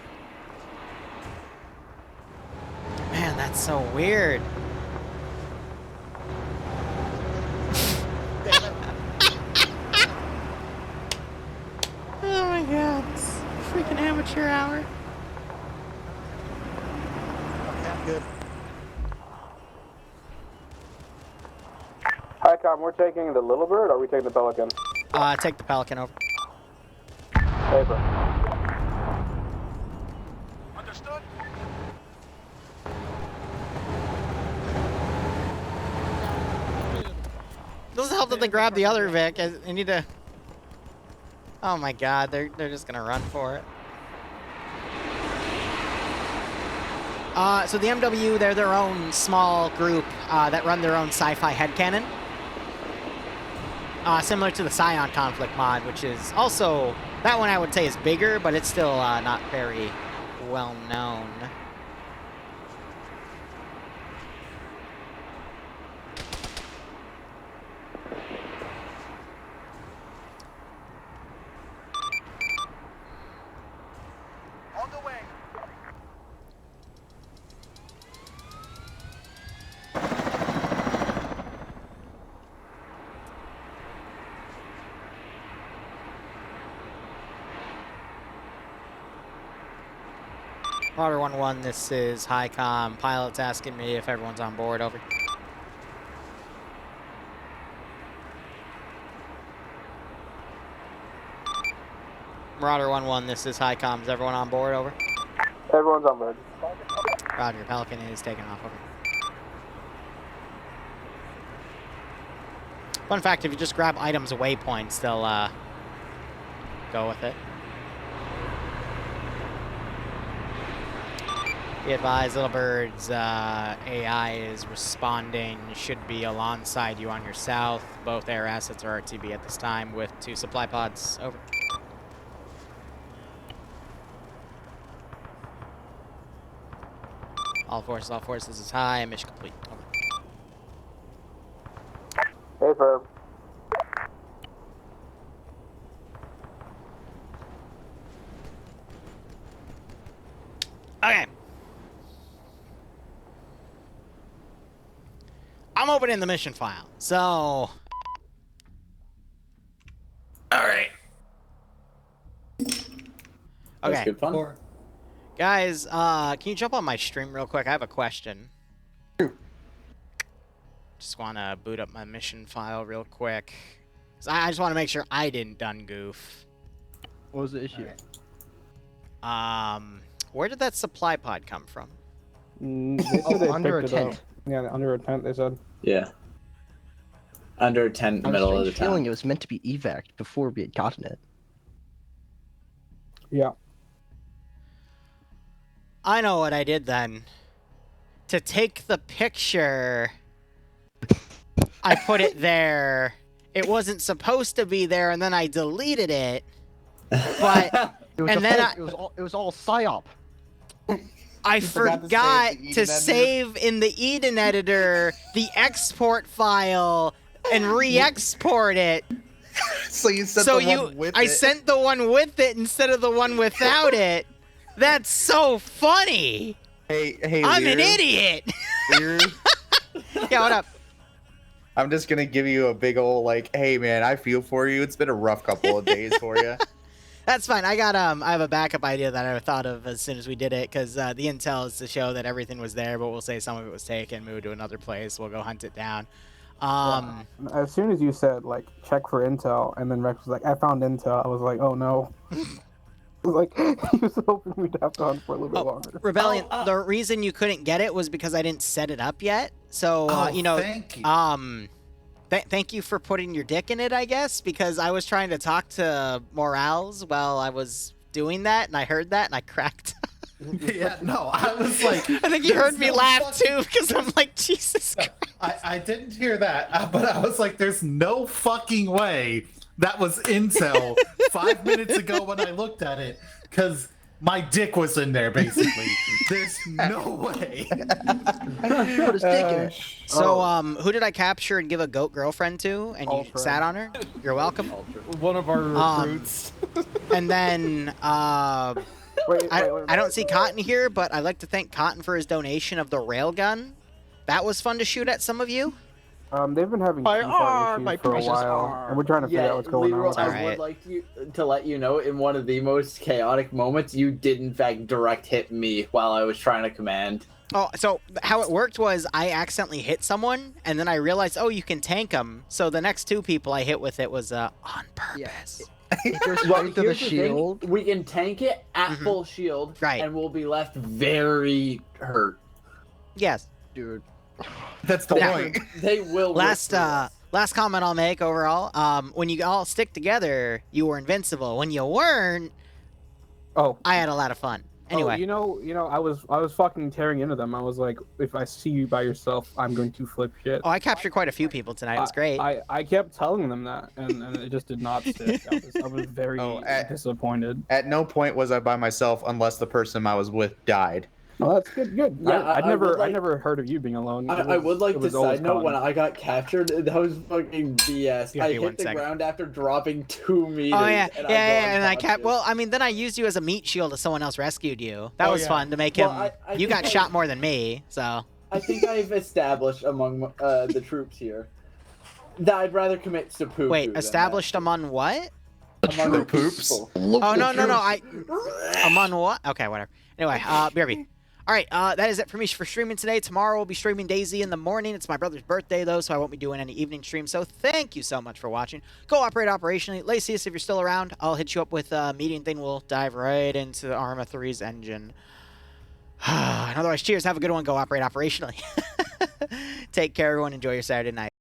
Man, that's so weird. Oh my God, it's freaking amateur hour. Okay, I'm good. Hi, Com, we're taking the Little Bird, or are we taking the Pelican? Take the Pelican over. Paper. Understood? Doesn't help that they grab the other Vic. I need to... Oh my God, they're just gonna run for it. So the MWU, they're their own small group that run their own sci-fi headcanon. Similar to the Scion conflict mod, which is also... That one I would say is bigger, but it's still not very well known. On the way. Marauder 1-1, this is HighCom. Pilot's asking me if everyone's on board, over. Marauder 1-1, this is HighCom. Is everyone on board, over? Everyone's on board. Roger, Pelican is taking off, over. Fun fact, if you just grab items waypoints, they'll go with it. Be advised, Little Bird's AI is responding. Should be alongside you on your south. Both air assets are RTB at this time with 2 supply pods. Over. All forces, this is high. Mission complete. Over. Hey, Ferb. Okay. I'm opening the mission file. So. All right. Okay. Good fun. Guys, can you jump on my stream real quick? I have a question. Just want to boot up my mission file real quick. I just want to make sure I didn't done goof. What was the issue? Where did that supply pod come from? They said they under a picked it up. tent. Yeah, under a tent, they said. Yeah. Under a tent, I have a middle of the strange feeling town. it was meant to be evac'd before we had gotten it. Yeah. I know what I did then. To take the picture, I put it there. It wasn't supposed to be there, and then I deleted it. But It was and then it was all psyop. I forgot save the to Eden editor? save in the Eden editor the export file and re-export it. So you sent So the one with I it. sent the one with it instead of the one without it. That's so funny. Hey, I'm an Liru. idiot. Liru, Yeah, what up? I'm just gonna give you a big ol' like, hey man, I feel for you. It's been a rough couple of days for you. That's fine. I have a backup idea that I thought of as soon as we did it, because the intel is to show that everything was there, but we'll say some of it was taken, moved to another place. We'll go hunt it down. As soon as you said, like, check for intel, and then Rex was like, I found intel, I was like, oh no. I was like, he was hoping we'd have to hunt for a little bit longer. Rebellion, the reason you couldn't get it was because I didn't set it up yet. So, you know, thank you. Thank you for putting your dick in it, I guess, because I was trying to talk to Morales while I was doing that, and I heard that, and I cracked. Yeah, no, I was like... I think you heard me laugh, too, because I'm like, Jesus Christ. I didn't hear that, but I was like, there's no fucking way that was intel 5 minutes ago when I looked at it, because my dick was in there, basically. There's no way. Put his dick in it. So, who did I capture and give a goat girlfriend to, and you sat on her? You're welcome. One of our recruits. And then, I don't see Cotton here, but I'd like to thank Cotton for his donation of the railgun. That was fun to shoot at some of you. They've been having issues for a while, and we're trying to figure out what's going Liru, on. I would like to let you know, in one of the most chaotic moments, you did in fact direct hit me while I was trying to command. Oh, so how it worked was I accidentally hit someone, and then I realized, oh, you can tank them. So the next 2 people I hit with it was on purpose. If there's Well, strength of the here's the thing, shield. we can tank it at full shield, Right. and we'll be left very hurt. Yes. Dude. That's the point. They will. Last comment I'll make overall. When you all stick together, you were invincible. When you weren't, I had a lot of fun. Anyway, Oh, you know, I was fucking tearing into them. I was like, if I see you by yourself, I'm going to flip shit. I captured quite a few people tonight. It was great. I kept telling them that, and it just did not stick. I was very disappointed. At no point was I by myself unless the person I was with died. Oh, that's good. Good. Yeah, I would like- never heard of you being alone. I would like it to was always side note, Cotton. when I got captured, that was fucking BS. Yeah, I give me hit 1 the second. ground after dropping 2 meters. Oh yeah, and and I kept. Well, I mean, then I used you as a meat shield if someone else rescued you. That was fun to make him. Well, I you think got shot more than me, so. I think I've established among the troops here that I'd rather commit seppuku. Wait, than established among what? among the poops? people. Oh no. Among what? Okay, whatever. Anyway, BRB. All right, that is it for me for streaming today. Tomorrow we'll be streaming Daisy in the morning. It's my brother's birthday, though, so I won't be doing any evening streams. So thank you so much for watching. Go operate operationally. Lacius, if you're still around, I'll hit you up with a meeting thing. We'll dive right into Arma 3's engine. And otherwise, cheers. Have a good one. Go operate operationally. Take care, everyone. Enjoy your Saturday night.